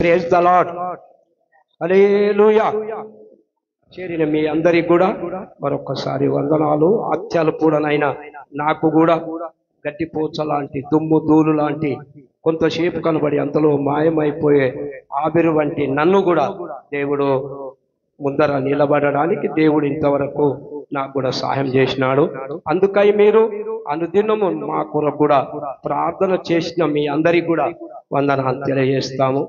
Praise the lord. హల్లెలూయా. చేరిన మీ అందరికి కూడా మరొకసారి వందనాలు. అత్యల్పుడనైనా నాకు కూడా గడ్డిపోచ లాంటి దుమ్ము ధూళి లాంటి కొంతసేపు కనబడి అంతలో మాయమైపోయే ఆవిరి వంటి నన్ను కూడా దేవుడు ముందర నిలబడడానికి దేవుడు ఇంతవరకు నాకు కూడా సహాయం చేసినాడు. అందుకై మీరు అనుదినము మా కొరకు కూడా ప్రార్థన చేసిన మీ అందరికి కూడా వందనాలు తెలియజేస్తాము.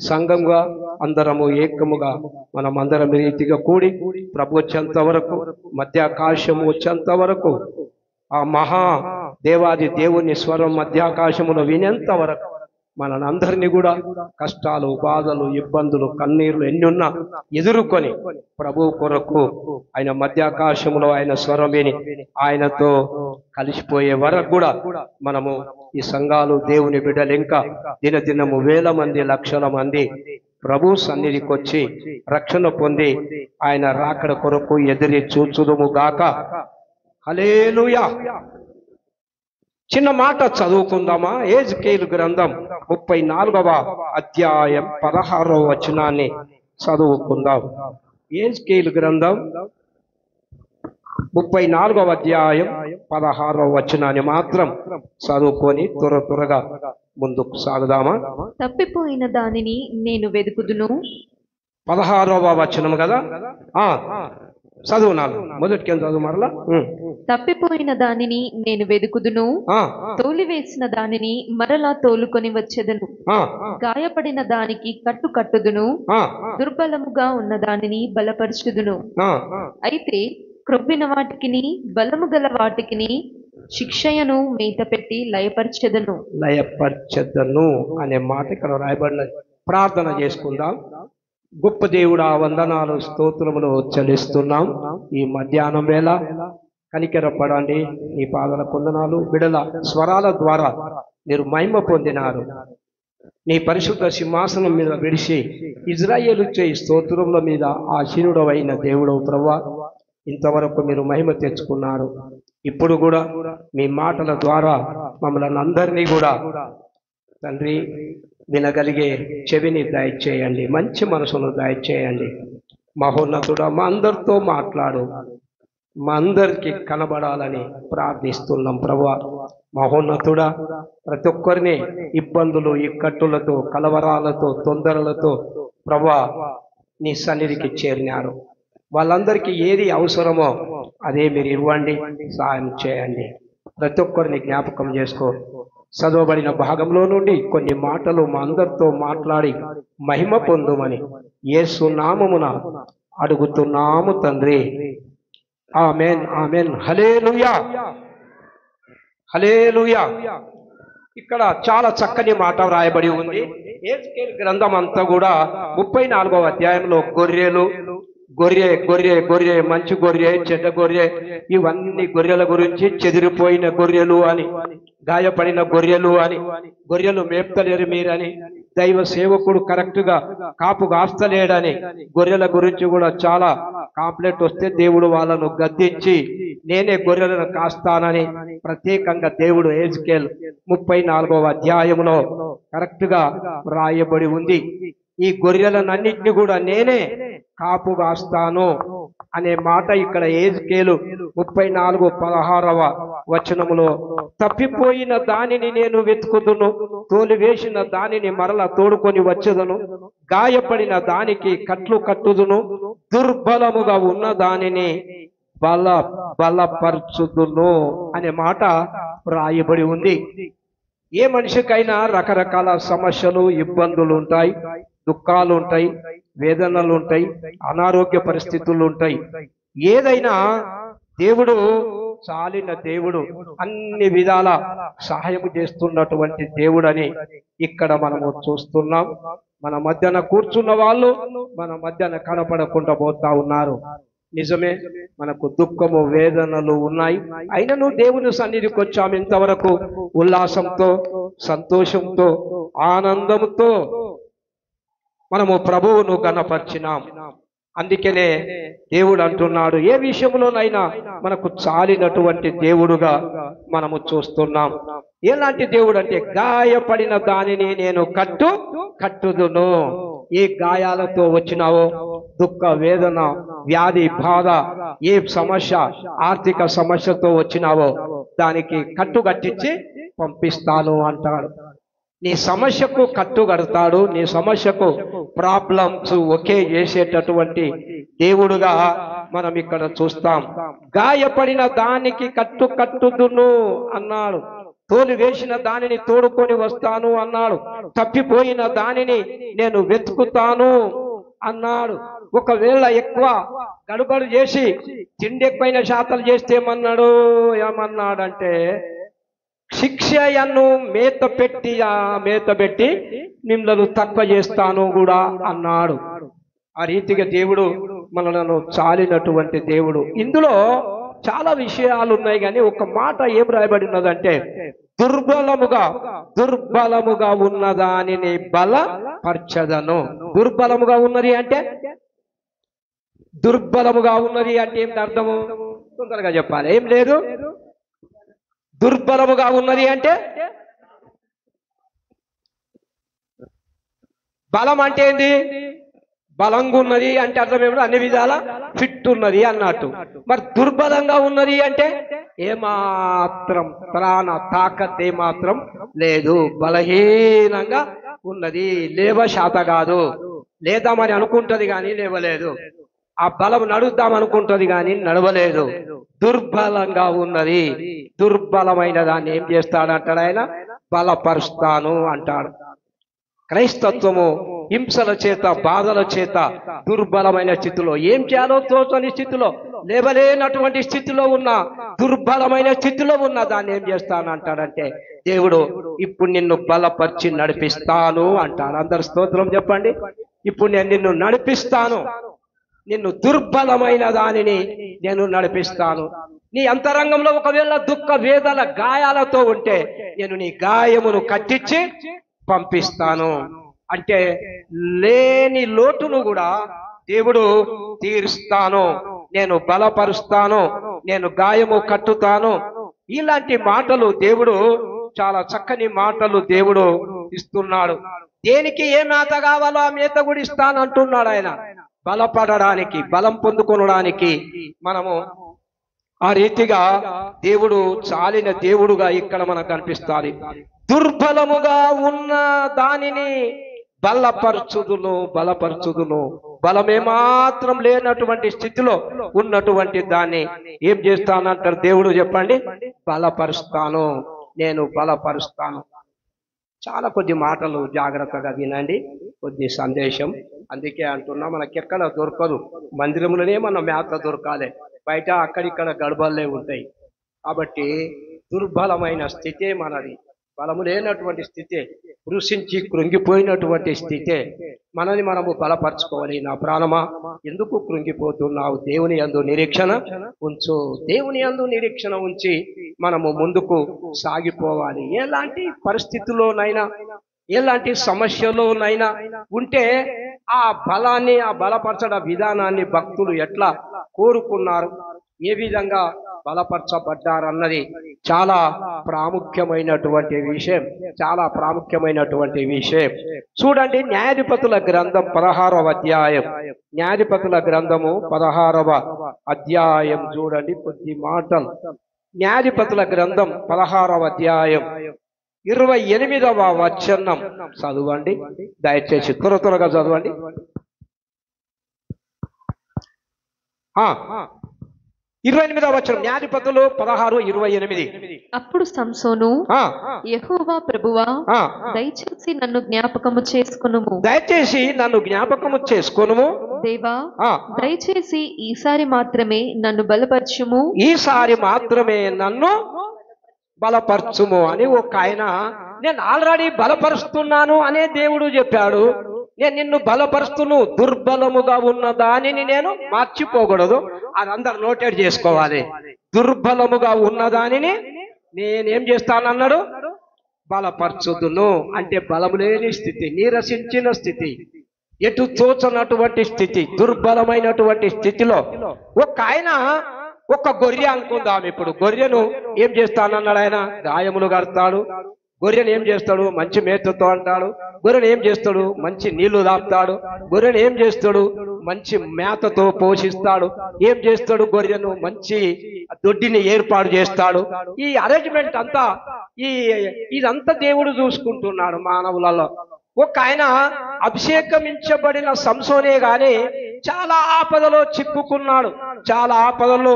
సంఘంగా అందరము ఏకముగా మనం అందరం రీతిగా కూడి ప్రభు వచ్చేంత వరకు, మధ్యాకాశము వచ్చేంత వరకు, ఆ మహా దేవాది దేవుని స్వరం మధ్యాకాశములో వినేంత వరకు మనందరినీ కూడా కష్టాలు, బాధలు, ఇబ్బందులు, కన్నీళ్లు ఎన్నున్నా ఎదుర్కొని ప్రభు కొరకు ఆయన మధ్యాకాశంలో ఆయన స్వరం విని ఆయనతో కలిసిపోయే వరకు కూడా మనము ఈ సంఘాలు దేవుని బిడ్డలు ఇంకా దినదినము వేల మంది, లక్షల మంది ప్రభు సన్నిధికి వచ్చి రక్షణ పొంది ఆయన రాకడ కొరకు ఎదిరి చూచుదుము గాక. హల్లెలూయా. చిన్న మాట చదువుకుందామా? యెహెజ్కేలు గ్రంథం 34వ అధ్యాయం 16వ వచనాన్ని చదువుకుందాం. యెహెజ్కేలు గ్రంథం 34వ అధ్యాయం 16వ వచనాన్ని మాత్రం చదువుకొని త్వరగా ముందుకు సాగుదామా? తప్పిపోయిన దానిని నేను వెదుకుదును. 16వ వచనం కదా, చదువునాను. మొదటికి చదువు మరలా. తప్పిపోయిన దానిని నేను వెదుకుదును, తోలివేసిన దానిని మరలా తోలుకొని వచ్చెదను. గాయపడిన దానికి కట్టు కట్టుదును, దుర్బలముగా ఉన్న దానిని బలపరచుదును. అయితే క్రొవ్విన వాటికిని బలము గల వాటికిని శిక్షయను మేత పెట్టి లయపరచెదను అనే మాట ఇక్కడ రాయబడినది. ప్రార్థన చేసుకుందాం. గొప్ప దేవుడా, వందనాలు స్తోత్రములు చెల్లిస్తున్నాం. ఈ మధ్యాహ్నం వేళ కనికెరపడండి. ఈ పాదల కొందనాలు బిడల స్వరాల ద్వారా మీరు మహిమ పొందినారు. నీ పరిశుద్ధ సింహాసనం మీద విడిచి ఇజ్రాయేలు చేయి స్తోత్రముల మీద ఆశీనుడవైన దేవుడవు ప్రభువా, ఇంతవరకు మీరు మహిమ తెచ్చుకున్నారు. ఇప్పుడు కూడా మీ మాటల ద్వారా మమ్మల్ని అందరినీ కూడా తండ్రి వినగలిగే చెవిని దయచేయండి, మంచి మనసును దయచేయండి. మహోన్నతుడా, మా అందరితో మాట్లాడు, మా అందరికి కనబడాలని ప్రార్థిస్తున్నాం ప్రభువా. మహోన్నతుడా, ప్రతి ఒక్కరిని ఇబ్బందులు, ఇక్కట్టులతో, కలవరాలతో, తొందరలతో ప్రభువా నీ సన్నిధికి చేరినారు. వాళ్ళందరికీ ఏది అవసరమో అదే మీరు ఇవ్వండి, సహాయం చేయండి. ప్రతి ఒక్కరిని జ్ఞాపకం చేసుకో. చదవబడిన భాగంలో నుండి కొన్ని మాటలు మా అందరితో మాట్లాడి మహిమ పొందుమని యేసు నామమున అడుగుతున్నాము తండ్రి. ఆమేన్, ఆమేన్. హల్లెలూయా, హల్లెలూయా. ఇక్కడ చాలా చక్కని మాట రాయబడి ఉంది. యెహెజ్కేలు గ్రంథం అంతా కూడా 34వ అధ్యాయంలో గొర్రె, మంచి గొర్రె, చెడ్డ గొర్రె, ఇవన్నీ గొర్రెల గురించి, చెదిరిపోయిన గొర్రెలు అని, గాయపడిన గొర్రెలు అని, గొర్రెలు మేపుతలేరు మీరని, దైవ సేవకుడు కరెక్ట్ గా కాపు కాస్తలేడని, గొర్రెల గురించి కూడా చాలా కాంప్లైంట్ వస్తే దేవుడు వాళ్ళను గద్దించి నేనే గొర్రెలను కాస్తానని ప్రత్యేకంగా దేవుడు యెహెజ్కేలు 34వ అధ్యాయంలో కరెక్ట్ గా రాయబడి ఉంది. ఈ గొర్రెలన్నింటినీ కూడా నేనే కాపు కాస్తాను అనే మాట ఇక్కడ యెహెజ్కేలు 34:16వ వచనములో, తప్పిపోయిన దానిని నేను వెతుకుదును, తోలివేసిన దానిని మరలా తోడుకొని వచ్చేదను, గాయపడిన దానికి కట్లు కట్టుదును, దుర్బలముగా ఉన్న దానిని బలపరచుదును అనే మాట రాయబడి ఉంది. ఏ మనిషికైనా రకరకాల సమస్యలు, ఇబ్బందులు ఉంటాయి, దుఃఖాలు ఉంటాయి, వేదనలు ఉంటాయి, అనారోగ్య పరిస్థితులు ఉంటాయి. ఏదైనా దేవుడు చాలిన దేవుడు, అన్ని విధాల సహాయం చేస్తున్నటువంటి దేవుడని ఇక్కడ మనము చూస్తున్నాం. మన మధ్యన కూర్చున్న వాళ్ళు మన మధ్యన కనపడకుండా పోతా ఉన్నారు. నిజమే, మనకు దుఃఖము, వేదనలు ఉన్నాయి. అయినను దేవుని సన్నిధికి వచ్చాము ఇంతవరకు ఉల్లాసంతో, సంతోషంతో, ఆనందంతో మనము ప్రభువును గణపరిచినాం. అందుకనే దేవుడు అంటున్నాడు, ఏ విషయంలోనైనా మనకు చాలినటువంటి దేవుడుగా మనము చూస్తున్నాం. ఎలాంటి దేవుడు అంటే, గాయపడిన దానిని నేను కట్టుదును. ఏ గాయాలతో వచ్చినావో, దుఃఖ వేదన, వ్యాధి బాధ, ఏ సమస్య, ఆర్థిక సమస్యతో వచ్చినావో దానికి కట్టించి పంపిస్తాను అంటాడు. నీ సమస్యకు కట్టుగడతాడు. నీ సమస్యకు ప్రాబ్లమ్స్ ఒకే చేసేటటువంటి దేవుడుగా మనం ఇక్కడ చూస్తాం. గాయపడిన దానికి కట్టుదును అన్నాడు. తోలు వేసిన దానిని తోడుకొని వస్తాను అన్నాడు. తప్పిపోయిన దానిని నేను వెతుకుతాను అన్నాడు. ఒకవేళ ఎక్కువ గడుబడు చేసి తిండి ఎక్కువైన శాతాలు చేస్తే ఏమన్నాడంటే, శిక్షయను మేత పెట్టి మిమ్మల్ని తక్కువ చేస్తాను కూడా అన్నాడు. ఆ రీతిగా దేవుడు మనలను చాలినటువంటి దేవుడు. ఇందులో చాలా విషయాలు ఉన్నాయి, కానీ ఒక మాట ఏం రాయబడి ఉన్నదంటే, దుర్బలముగా ఉన్నదానిని బలపరచదను. దుర్బలముగా ఉన్నది అంటే ఏమిటి అర్థము? తొందరగా చెప్పాలి. ఏం లేదు, దుర్బలముగా ఉన్నది అంటే బలం అంటే ఏంది? బలంగా ఉన్నది అంటే అర్థం ఏమిటో, అన్ని విధాల ఫిట్ ఉన్నది అన్నట్టు. మరి దుర్బలంగా ఉన్నది అంటే ఏమాత్రం తాకత్ ఏమాత్రం లేదు, బలహీనంగా ఉన్నది, శాత కాదు. లేదామని అనుకుంటది కానీ లేవలేదు. ఆ బలం నడుద్దాం అనుకుంటది కానీ నడవలేదు. దుర్బలంగా ఉన్నది. దుర్బలమైన దాన్ని ఏం చేస్తాడంటాడు ఆయన? బలపరుస్తాను అంటాడు. క్రైస్తత్వము హింసల చేత, బాధల చేత, దుర్బలమైన స్థితిలో, ఏం చేయాలో తోచని స్థితిలో, లేవలేనటువంటి స్థితిలో ఉన్న, దుర్బలమైన స్థితిలో ఉన్న దాన్ని ఏం చేస్తానంటాడంటే, దేవుడు ఇప్పుడు నిన్ను బలపరిచి నడిపిస్తాను అంటాడు. అందరు స్తోత్రం చెప్పండి. ఇప్పుడు నేను నిన్ను నడిపిస్తాను, నిన్ను దుర్బలమైన దానిని నేను నడిపిస్తాను. నీ అంతరంగంలో ఒకవేళ దుఃఖ వేదన గాయాలతో ఉంటే నేను నీ గాయమును కట్టించి పంపిస్తాను. అంటే లేని లోటును కూడా దేవుడు తీరుస్తాను, నేను బలపరుస్తాను, నేను గాయము కట్టుతాను. ఇలాంటి మాటలు దేవుడు, చాలా చక్కని మాటలు దేవుడు ఇస్తున్నాడు. దేనికి ఏ మేత కావాలో ఆ మేత కూడా ఇస్తానంటున్నాడు ఆయన. బలపడడానికి, బలం పొందుకొనడానికి మనము ఆ రీతిగా దేవుడు చాలిన దేవుడుగా ఇక్కడ మనకు కనిపిస్తాడు. దుర్బలముగా ఉన్న దానిని బలపరచుదును. బలమే మాత్రం లేనటువంటి స్థితిలో ఉన్నటువంటి దాన్ని ఏం చేస్తానంటారు దేవుడు? చెప్పండి. బలపరుస్తాను, నేను బలపరుస్తాను. చాలా కొద్ది మాటలు జాగ్రత్తగా వినండి, కొద్ది సందేశం. అందుకే అంటున్నా, మనకెక్కడ దొరకదు. మందిరంలోనే మన మేత దొరకాలి, బయట అక్కడిక్కడ గడబల్లే ఉంటాయి. కాబట్టి దుర్బలమైన స్థితే మనది, బలము లేనటువంటి స్థితే, కృషించి కృంగిపోయినటువంటి స్థితే. మనని మనము బలపరచుకోవాలి. నా ప్రాణమా, ఎందుకు కృంగిపోతున్నావు? దేవుని యందు నిరీక్షణ ఉంచు. దేవుని యందు నిరీక్షణ ఉంచి మనము ముందుకు సాగిపోవాలి. ఎలాంటి పరిస్థితుల్లోనైనా, ఎలాంటి సమస్యలోనైనా ఉంటే ఆ బలాన్ని, ఆ బలపరచడ విధానాన్ని భక్తులు ఎట్లా కోరుకున్నారు, ఏ విధంగా బలపరచబడ్డారన్నది చాలా ప్రాముఖ్యమైనటువంటి విషయం, చాలా ప్రాముఖ్యమైనటువంటి విషయం. చూడండి, న్యాయాధిపతుల గ్రంథం 16వ అధ్యాయం, న్యాయాధిపతుల గ్రంథము 16వ అధ్యాయం చూడండి, కొద్ది మాటలు. న్యాయాధిపతుల గ్రంథం 16వ అధ్యాయం 28వ వచనం చదవండి దయచేసి, త్వరగా చదవండి. 28వ వచనం, న్యాయాధిపతులు 16:28. అప్పుడు సంసోను, యెహోవా ప్రభువా, దయచేసి నన్ను జ్ఞాపకము చేసుకొనుము, దయచేసి నన్ను జ్ఞాపకము చేసుకొనుము. దేవా, దయచేసి ఈసారి మాత్రమే నన్ను బలపరచుము, ఈసారి మాత్రమే నన్ను బలపరచుము అని ఒక ఆయన, నేను ఆల్రెడీ బలపరుస్తున్నాను అనే దేవుడు చెప్పాడు. నేను నిన్ను బలపరుస్తును, దుర్బలముగా ఉన్న దానిని నేను మర్చిపోకూడదు. అది అందరు నోటెడ్ చేసుకోవాలి. దుర్బలముగా ఉన్న దానిని నేనేం చేస్తానన్నాడు? బలపరచుదును. అంటే బలము లేని స్థితి, నీరసించిన స్థితి, ఎటు తోచనటువంటి స్థితి, దుర్బలమైనటువంటి స్థితిలో ఒక ఆయన ఒక గొర్రె అనుకుందాం. ఇప్పుడు గొర్రెను ఏం చేస్తానన్నాడు ఆయన? గాయములు కడతాడు. గొర్రెను ఏం చేస్తాడు? మంచి మేతతో అంటాడు. గొర్రెను ఏం చేస్తాడు? మంచి నీళ్లు దాపుతాడు. గొర్రెను ఏం చేస్తాడు? మంచి మేతతో పోషిస్తాడు. ఏం చేస్తాడు? గొర్రెను మంచి దొడ్డిని ఏర్పాటు చేస్తాడు. ఈ అరేంజ్మెంట్ అంతా ఇదంతా దేవుడు చూసుకుంటున్నాడు మానవులలో. ఒక ఆయన అభిషేకమించబడిన సంసోనే గాని చాలా ఆపదలో చిక్కుకున్నాడు. చాలా ఆపదలో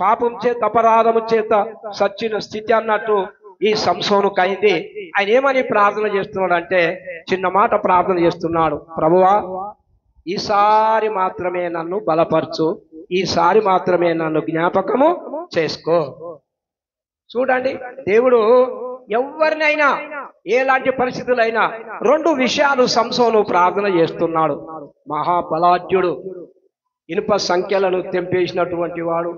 పాపం చేత, అపరాధము చేత సచ్చిన స్థితి అన్నట్టు ఈ సంసోనుకు అయింది. ఆయన ఏమని ప్రార్థన చేస్తున్నాడు అంటే, చిన్న మాట ప్రార్థన చేస్తున్నాడు. ప్రభువా, ఈసారి మాత్రమే నన్ను బలపరచు, ఈసారి మాత్రమే నన్ను జ్ఞాపకము చేసుకో. చూడండి, దేవుడు ఎవరినైనా ఎలాంటి పరిస్థితులైనా రెండు విషయాలు సంసోను ప్రార్థన చేస్తున్నాడు. మహాబలాఢ్యుడు, ఇనుప సంఖ్యలను తెంపేసినటువంటి వాడు,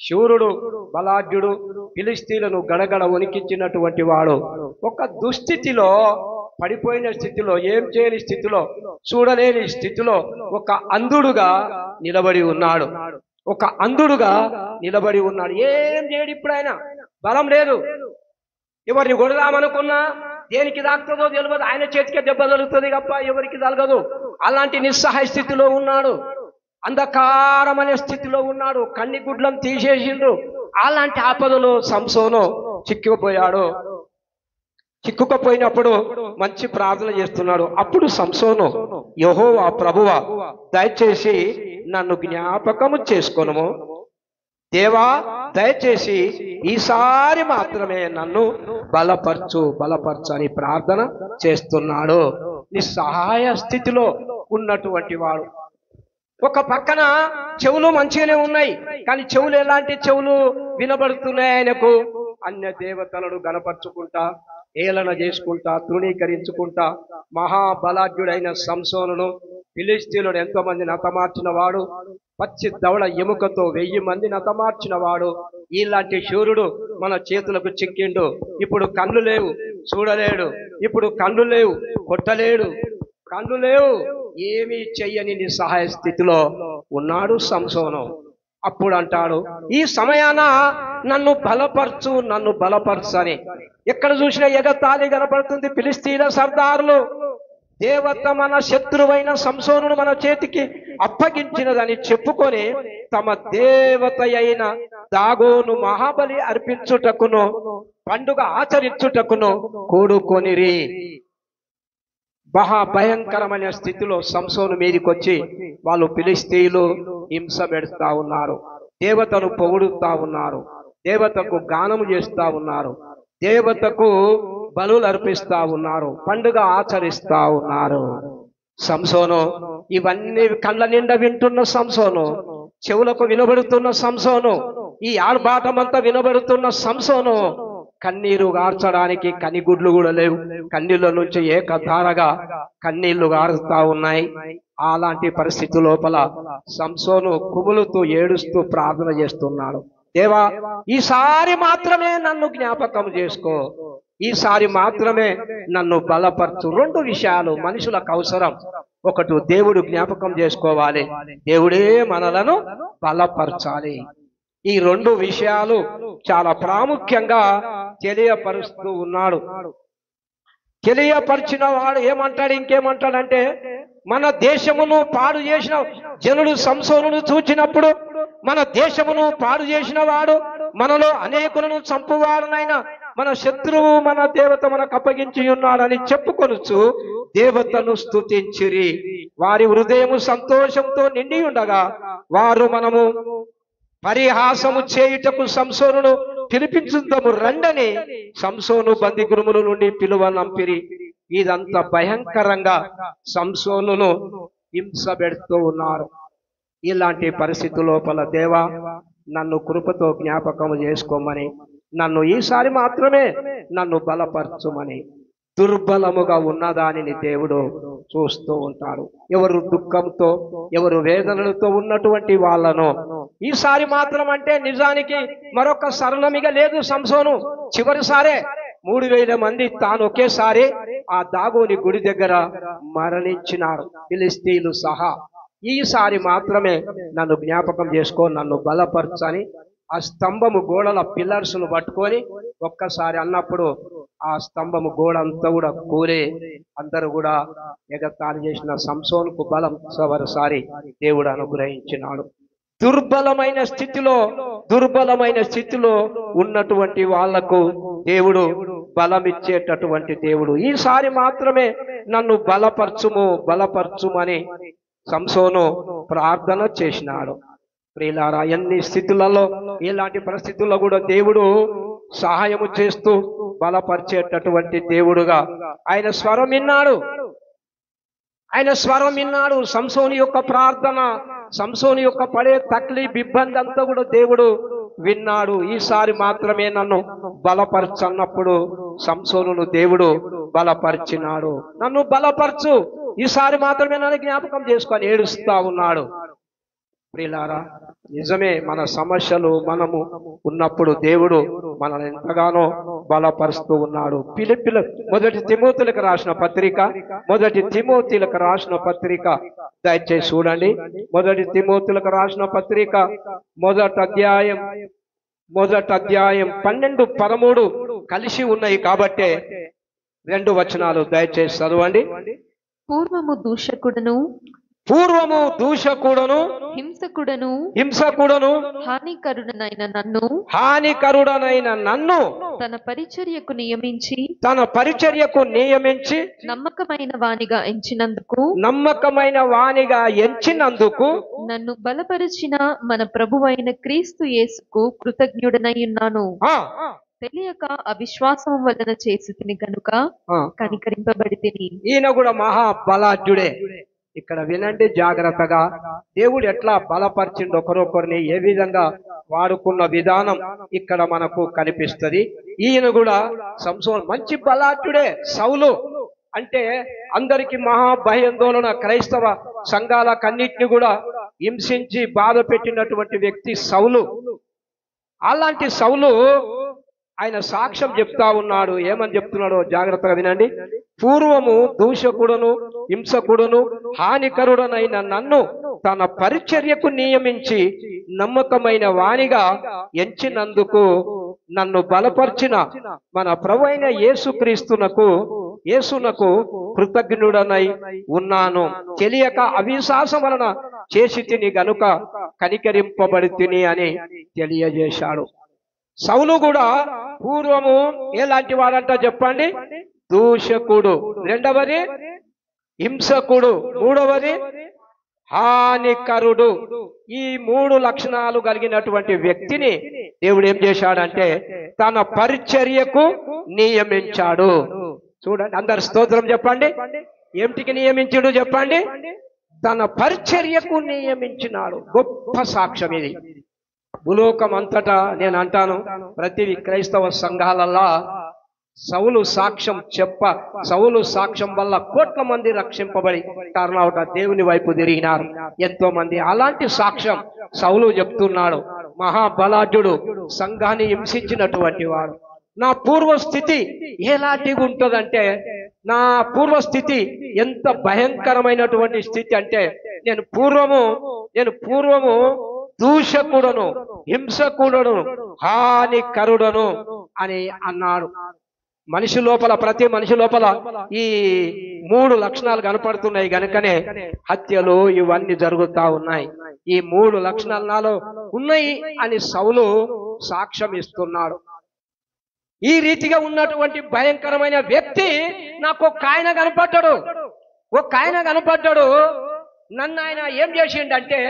శూరుడు, బలాఢ్యుడు, ఫిలిస్తీన్లను గడగడ వణికించినటువంటి వాడు ఒక దుస్థితిలో, పడిపోయిన స్థితిలో, ఏం చేయని స్థితిలో, చూడలేని స్థితిలో ఒక అంధుడుగా నిలబడి ఉన్నాడు. ఒక అంధుడుగా నిలబడి ఉన్నాడు. ఏం చేయడు ఇప్పుడైనా, బలం లేదు. ఎవరిని కొడదామనుకున్నా దేనికి దాక్తుందో తెలియదు. ఆయన చేతికే దెబ్బ తగులుతుంది తప్ప ఎవరికి తగలదు. అలాంటి నిస్సహాయ స్థితిలో ఉన్నాడు. అంధకారం అనే స్థితిలో ఉన్నాడు. కన్ని గుడ్లను తీసేసిండు. అలాంటి ఆపదలో సంసోను చిక్కుకుపోయాడు. చిక్కుకుపోయినప్పుడు మంచి ప్రార్థన చేస్తున్నాడు. అప్పుడు సంసోను, యెహోవా ప్రభువా, దయచేసి నన్ను జ్ఞాపకము చేసుకొనుము. దేవా, దయచేసి ఈసారి మాత్రమే నన్ను బలపరచు అని ప్రార్థన చేస్తున్నాడు. నిస్సహాయ స్థితిలో ఉన్నటువంటి వాడు. ఒక పక్కన చెవులు మంచిగానే ఉన్నాయి, కానీ చెవులు ఎలాంటి చెవులు వినబడుతున్నాయి ఆయనకు? అన్య దేవతలను గనపరుచుకుంటా, ఏలన చేసుకుంటా, తృణీకరించుకుంటా మహాబలాఢ్యుడైన సంసోనును ఫిలిస్తీనుడు ఎంతో మందిని హతమార్చిన వాడు, పచ్చి దవడ ఎముకతో 1000 మందిని హతమార్చిన వాడు. ఇలాంటి శూరుడు మన చేతులకు చిక్కిండు. ఇప్పుడు కళ్ళు లేవు, చూడలేడు. ఇప్పుడు కళ్ళు లేవు, కొట్టలేడు. కళ్ళు లేవు, ఏమీ చెయ్యని నిస్సహాయ స్థితిలో ఉన్నాడు సంసోను. అప్పుడు అంటాడు, ఈ సమయాన నన్ను బలపరచు అని. ఎక్కడ చూసినా ఎగతాళి కనపడుతుంది. ఫిలిస్తీన సర్దారులు దేవత మన శత్రువైన సంసోనును మన చేతికి అప్పగించినదని చెప్పుకొని తమ దేవత అయిన దాగోను మహాబలి అర్పించుటకును పండుగ ఆచరించుటకును కూడుకొనిరి. మహాభయంకరమైన స్థితిలో సంసోను మీదికొచ్చి వాళ్ళు ఫిలిస్తీయులు హింస పెడతా ఉన్నారు. దేవతను పొగుడుతా ఉన్నారు. దేవతకు గానము చేస్తా ఉన్నారు. దేవతకు బలులు అర్పిస్తా ఉన్నారు. పండుగ ఆచరిస్తా ఉన్నారు. సంసోను ఇవన్నీ కళ్ళ నిండా వింటున్న సంసోను, చెవులకు వినబడుతున్న సంసోను, ఈ ఆర్భాటమంతా వినబడుతున్న సంసోను కన్నీరు గార్చడానికి కనిగుడ్లు కూడా లేవు. కన్నీళ్ళ నుంచి ఏకధారగా కన్నీళ్లు గారుతా ఉన్నాయి. అలాంటి పరిస్థితి లోపల సంసోను కుములుతూ ఏడుస్తూ ప్రార్థన చేస్తున్నాడు. దేవా, ఈసారి మాత్రమే నన్ను జ్ఞాపకం చేసుకో, ఈసారి మాత్రమే నన్ను బలపరచు. రెండు విషయాలు మనుషులకు అవసరం. ఒకటి, దేవుడు జ్ఞాపకం చేసుకోవాలి, దేవుడే మనలను బలపరచాలి. ఈ రెండు విషయాలు చాలా ప్రాముఖ్యంగా తెలియపరుస్తూ ఉన్నాడు. తెలియపరిచిన వాడు ఏమంటాడు, ఇంకేమంటాడంటే, మన దేశమును పాడు చేసిన జనులు సంసోనును చూచినప్పుడు, మన దేశమును పాడు చేసిన వాడు, మనలో అనేకులను చంపువాడునైనా మన శత్రువు మన దేవత మనకు అప్పగించి ఉన్నాడని చెప్పుకొనుచు దేవతను స్తుతించిరి. వారి హృదయము సంతోషంతో నిండి ఉండగా వారు మనము పరిహాసము చేయుటకు సంసోనును పిలిపించుదాము రండని సంసోను బందిగృహముల నుండి పిలువనంపిరి. ఇదంతా భయంకరంగా సంసోనును హింస పెడుతూ ఉన్నారు. ఇలాంటి పరిస్థితి లోపల దేవా, నన్ను కృపతో జ్ఞాపకం చేసుకోమని, నన్ను ఈసారి మాత్రమే నన్ను బలపరచుమని దుర్బలముగా ఉన్నదానిని దేవుడు చూస్తూ ఉంటాడు. ఎవరు దుఃఖంతో, ఎవరు వేదనలతో ఉన్నటువంటి వాళ్ళను ఈసారి మాత్రం అంటే నిజానికి మరొక సరళమిగా లేదు. సంసోను చివరిసారే 3000 మంది తాను ఒకేసారి ఆ దాగోని గుడి దగ్గర మరణించినారు, ఫిలిస్తీన్లు సహా. ఈసారి మాత్రమే నన్ను జ్ఞాపకం చేసుకో, నన్ను బలపరచని ఆ స్తంభము గోడల పిల్లర్స్ను పట్టుకొని ఒక్కసారి అన్నప్పుడు ఆ స్తంభము గోడ అంతా కూడా కూలి అందరూ కూడా ఎగతాళి చేసిన సంసోనుకు బలం సవరసారి దేవుడు అనుగ్రహించినాడు. దుర్బలమైన స్థితిలో ఉన్నటువంటి వాళ్లకు దేవుడు బలమిచ్చేటటువంటి దేవుడు. ఈసారి మాత్రమే నన్ను బలపరచుమని సంసోను ప్రార్థన చేసినాడు. ప్రియులారా, ఎన్ని స్థితులలో, ఇలాంటి పరిస్థితుల్లో కూడా దేవుడు సహాయము చేస్తూ బలపరిచేటటువంటి దేవుడుగా ఆయన స్వరం విన్నాడు. సంసోని యొక్క ప్రార్థన, సంసోని యొక్క పడే తక్లీఫ్, ఇబ్బంది అంతా కూడా దేవుడు విన్నాడు. ఈసారి మాత్రమే నన్ను బలపరచన్నప్పుడు సంసోనును దేవుడు బలపరిచినాడు. నన్ను బలపరచు, ఈసారి మాత్రమే నన్ను జ్ఞాపకం చేసుకొని ఏడుస్తా ఉన్నాడు. ప్రియులారా, నిజమే, మన సమస్యలు మనము ఉన్నప్పుడు దేవుడు మనల్ని ఎంతగానో బలపరుస్తూ ఉన్నాడు. మొదటి తిమోతిలకు రాసిన పత్రిక దయచేసి చూడండి. మొదటి తిమోతిలకు రాసిన పత్రిక మొదటి అధ్యాయం 12-13 కలిసి ఉన్నాయి కాబట్టి 2 వచనాలు దయచేసి చదవండి. పూర్వము దూషకుడను హింసకుడను హానికరుడనైన నన్ను తన పరిచర్యకు నియమించి నమ్మకమైన వానిగా ఎంచినందుకు నన్ను బలపరిచిన మన ప్రభువైన క్రీస్తు యేసుకు కృతజ్ఞుడనై ఉన్నాను. తెలియక అవిశ్వాసం వలన చేసి తిని గనుక కనికరింపబడి తిని. ఈయన కూడా మహాబలాఢ్యుడే. ఇక్కడ వినండి జాగ్రత్తగా, దేవుడు ఎట్లా బలపరిచిండు, ఒకరొకరిని ఏ విధంగా వాడుకున్న విధానం ఇక్కడ మనకు కనిపిస్తుంది. ఈయన కూడా సంసోను మంచి బలాఢ్యుడే. సౌలు అంటే అందరికి మహాభయాందోళన, క్రైస్తవ సంఘాలకన్నిటిని కూడా హింసించి బాధ పెట్టినటువంటి వ్యక్తి సౌలు. అలాంటి సౌలు ఆయన సాక్ష్యం చెప్తా ఉన్నాడు. ఏమని చెప్తున్నాడో జాగ్రత్తగా వినండి. పూర్వము దూషకుడును హింసకుడును హానికరుడనైన నన్ను తన పరిచర్యకు నియమించి నమ్మకమైన వానిగా ఎంచినందుకు నన్ను బలపరిచిన మన ప్రభువైన యేసునకు కృతజ్ఞుడనై ఉన్నాను. తెలియక అవిశ్వాసం వలన చేసి తిని గనుక కనికరింపబడి తిని అని తెలియజేశాడు. సౌలు కూడా పూర్వము ఎలాంటి వాడంట చెప్పండి? దూషకుడు, రెండవది హింసకుడు, మూడవది హానికరుడు. ఈ 3 లక్షణాలు కలిగినటువంటి వ్యక్తిని దేవుడు ఏం చేశాడంటే తన పరిచర్యకు నియమించాడు. చూడండి, అందరు స్తోత్రం చెప్పండి. ఏమిటికి నియమించాడు చెప్పండి? తన పరిచర్యకు నియమించినాడు. గొప్ప సాక్ష్యం ఇది. భూలోకం అంతటా నేను అంటాను, ప్రతి క్రైస్తవ సంఘాలల్లా సౌలు సాక్ష్యం వల్ల కోట్ల మంది రక్షింపబడి కారణం దేవుని వైపు తిరిగినారు ఎంతో మంది. అలాంటి సాక్ష్యం సౌలు చెప్తున్నాడు. మహాబలాఢ్యుడు, సంఘాన్ని హింసించినటువంటి వాడు. నా పూర్వస్థితి ఎలాంటిగా ఉంటుందంటే, నా పూర్వస్థితి ఎంత భయంకరమైనటువంటి స్థితి అంటే, నేను పూర్వము దూషకుడను హింసకుడను హానికరుడను అని అన్నాడు. ప్రతి మనిషి లోపల ఈ 3 లక్షణాలు కనపడుతున్నాయి గనుకనే హత్యలు ఇవన్నీ జరుగుతా ఉన్నాయి. ఈ 3 లక్షణాలు నాలో ఉన్నాయి అని సౌలు సాక్ష్యం ఇస్తున్నాడు. ఈ రీతిగా ఉన్నటువంటి భయంకరమైన వ్యక్తి నాకు ఒక ఆయన కనపడ్డాడు. నన్ను ఆయన ఏం చేసిండంటే,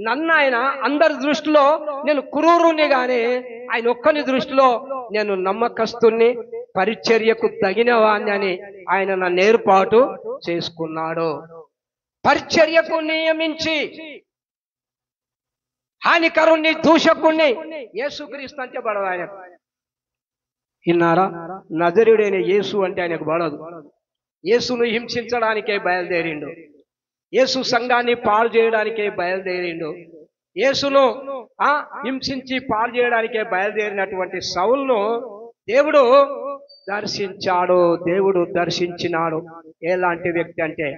నన్ను ఆయన అందరి దృష్టిలో నేను క్రూరుని గాని ఆయన ఒక్కని దృష్టిలో నేను నమ్మకస్తుని, పరిచర్యకు తగిన వాణ్ణి అని ఆయన నన్ను ఏర్పాటు చేసుకున్నాడు. పరిచర్యకు నియమించి హానికరుణ్ణి, దూషకుణ్ణి యేసుక్రీస్తు అంటే పడదు ఆయనకు. విన్నారా? నజరుడైన యేసు అంటే ఆయనకు పడదు. యేసును హింసించడానికే బయలుదేరిండు. యేసు సంఘాన్ని పాడు చేయడానికే బయలుదేరిండు. యేసును హింసించి పాడు చేయడానికే బయలుదేరినటువంటి సౌలును దేవుడు దర్శించాడు, దేవుడు దర్శించినాడు. ఎలాంటి వ్యక్తి అంటే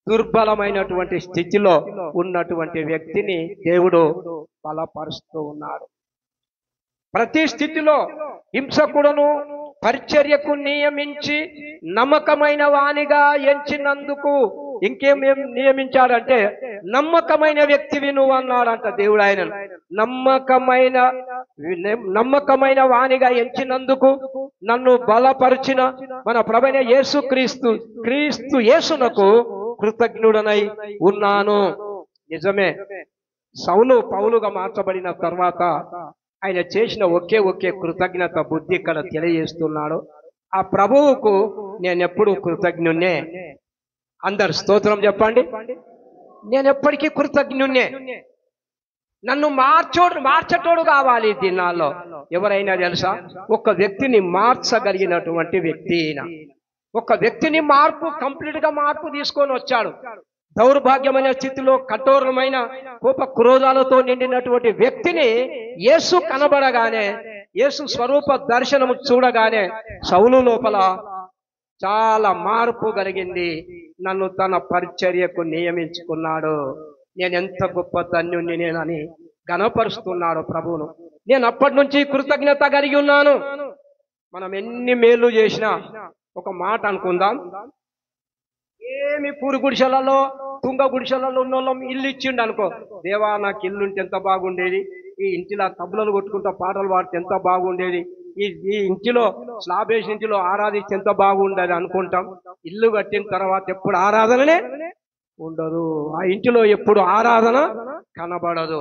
దుర్బలమైనటువంటి స్థితిలో ఉన్నటువంటి వ్యక్తిని దేవుడు బలపరుస్తూ ఉన్నాడు. ప్రతి స్థితిలో హింసకుడును పరిచర్యకు నియమించి నమ్మకమైన వానిగా ఎంచినందుకు ఇంకేం నియమించాడంటే నమ్మకమైన వ్యక్తివి నువ్వు అన్నాడంట దేవుడు ఆయనను. నమ్మకమైన వానిగా ఎంచినందుకు నన్ను బలపరిచిన మన ప్రభువైన క్రీస్తు యేసునకు కృతజ్ఞుడనై ఉన్నాను. నిజమే, సౌలు పౌలుగా మార్చబడిన తర్వాత ఆయన చేసిన ఒకే కృతజ్ఞత బుద్ధి ఇక్కడ తెలియజేస్తున్నాడు. ఆ ప్రభువుకు నేనెప్పుడు కృతజ్ఞున్నే. అందరు స్తోత్రం చెప్పండి. నేనెప్పటికీ కృతజ్ఞున్నే. నన్ను మార్చటోడు కావాలి ఈ దినాల్లో. ఎవరైనా తెలుసా? ఒక వ్యక్తిని మార్చగలిగినటువంటి వ్యక్తి ఈయన. ఒక వ్యక్తిని కంప్లీట్ గా మార్పు తీసుకొని వచ్చాడు. దౌర్భాగ్యమైన స్థితిలో కఠోరమైన కోప క్రోధాలతో నిండినటువంటి వ్యక్తిని యేసు కనబడగానే, యేసు స్వరూప దర్శనము చూడగానే సౌలు లోపల చాలా మార్పు కలిగింది. నన్ను తన పరిచర్యకు నియమించుకున్నాడు. నేనెంత గొప్ప ధన్యుణ్ణి నేనని ఘనపరుస్తున్నాడు ప్రభువును. నేను అప్పటి నుంచి కృతజ్ఞత కలిగి ఉన్నాను. మనం ఎన్ని మేలు చేసినా ఒక మాట అనుకుందాం, ఏమి పూరి గుడిసెలలో తుంగ గుడిసెలలో ఉన్న వాళ్ళం ఇల్లు ఇచ్చిండు అనుకో, దేవా నాకు ఇల్లు ఉంటే ఎంత బాగుండేది, ఈ ఇంటిలో తబలలు కొట్టుకుంటా పాటలు పాడితే ఎంత బాగుండేది, ఈ ఇంటిలో స్లాబ్ వేసి ఇంటిలో ఆరాధిస్తే ఎంత బాగుండేది అనుకుంటాం. ఇల్లు కట్టిన తర్వాత ఎప్పుడు ఆరాధననే ఉండదు. ఆ ఇంటిలో ఎప్పుడు ఆరాధన కనబడదు.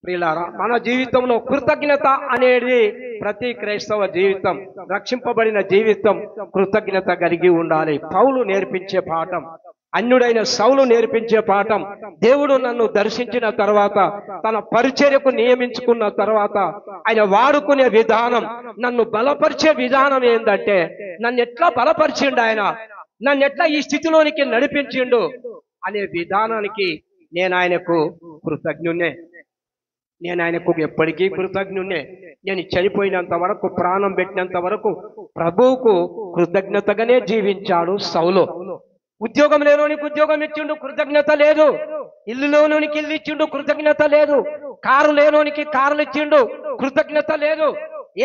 ప్రియులారా, మన జీవితంలో కృతజ్ఞత అనేది ప్రతి క్రైస్తవ జీవితం, రక్షింపబడిన జీవితం కృతజ్ఞత కలిగి ఉండాలి. పౌలు నేర్పించే పాఠం, అన్యుడైన సౌలు నేర్పించే పాఠం, దేవుడు నన్ను దర్శించిన తర్వాత, తన పరిచర్యకు నియమించుకున్న తర్వాత ఆయన వాడుకునే విధానం, నన్ను బలపరిచే విధానం ఏంటంటే, నన్ను ఎట్లా బలపరిచిండు ఆయన, నన్ను ఎట్లా ఈ స్థితిలోనికి నడిపించిండు అనే విధానానికి నేను ఆయనకు కృతజ్ఞున్నే. నేను ఆయనకు ఎప్పటికీ కృతజ్ఞున్నే. నేను చనిపోయినంత వరకు, ప్రాణం పెట్టినంత వరకు ప్రభువుకు కృతజ్ఞతగానే జీవించాడు సౌలు. ఉద్యోగం లేనోనికి ఉద్యోగం ఇచ్చిండు, కృతజ్ఞత లేదు. ఇల్లు లేనోనికి ఇల్లు ఇచ్చిండు, కృతజ్ఞత లేదు. కారు లేనోనికి కార్లు ఇచ్చిండు, కృతజ్ఞత లేదు.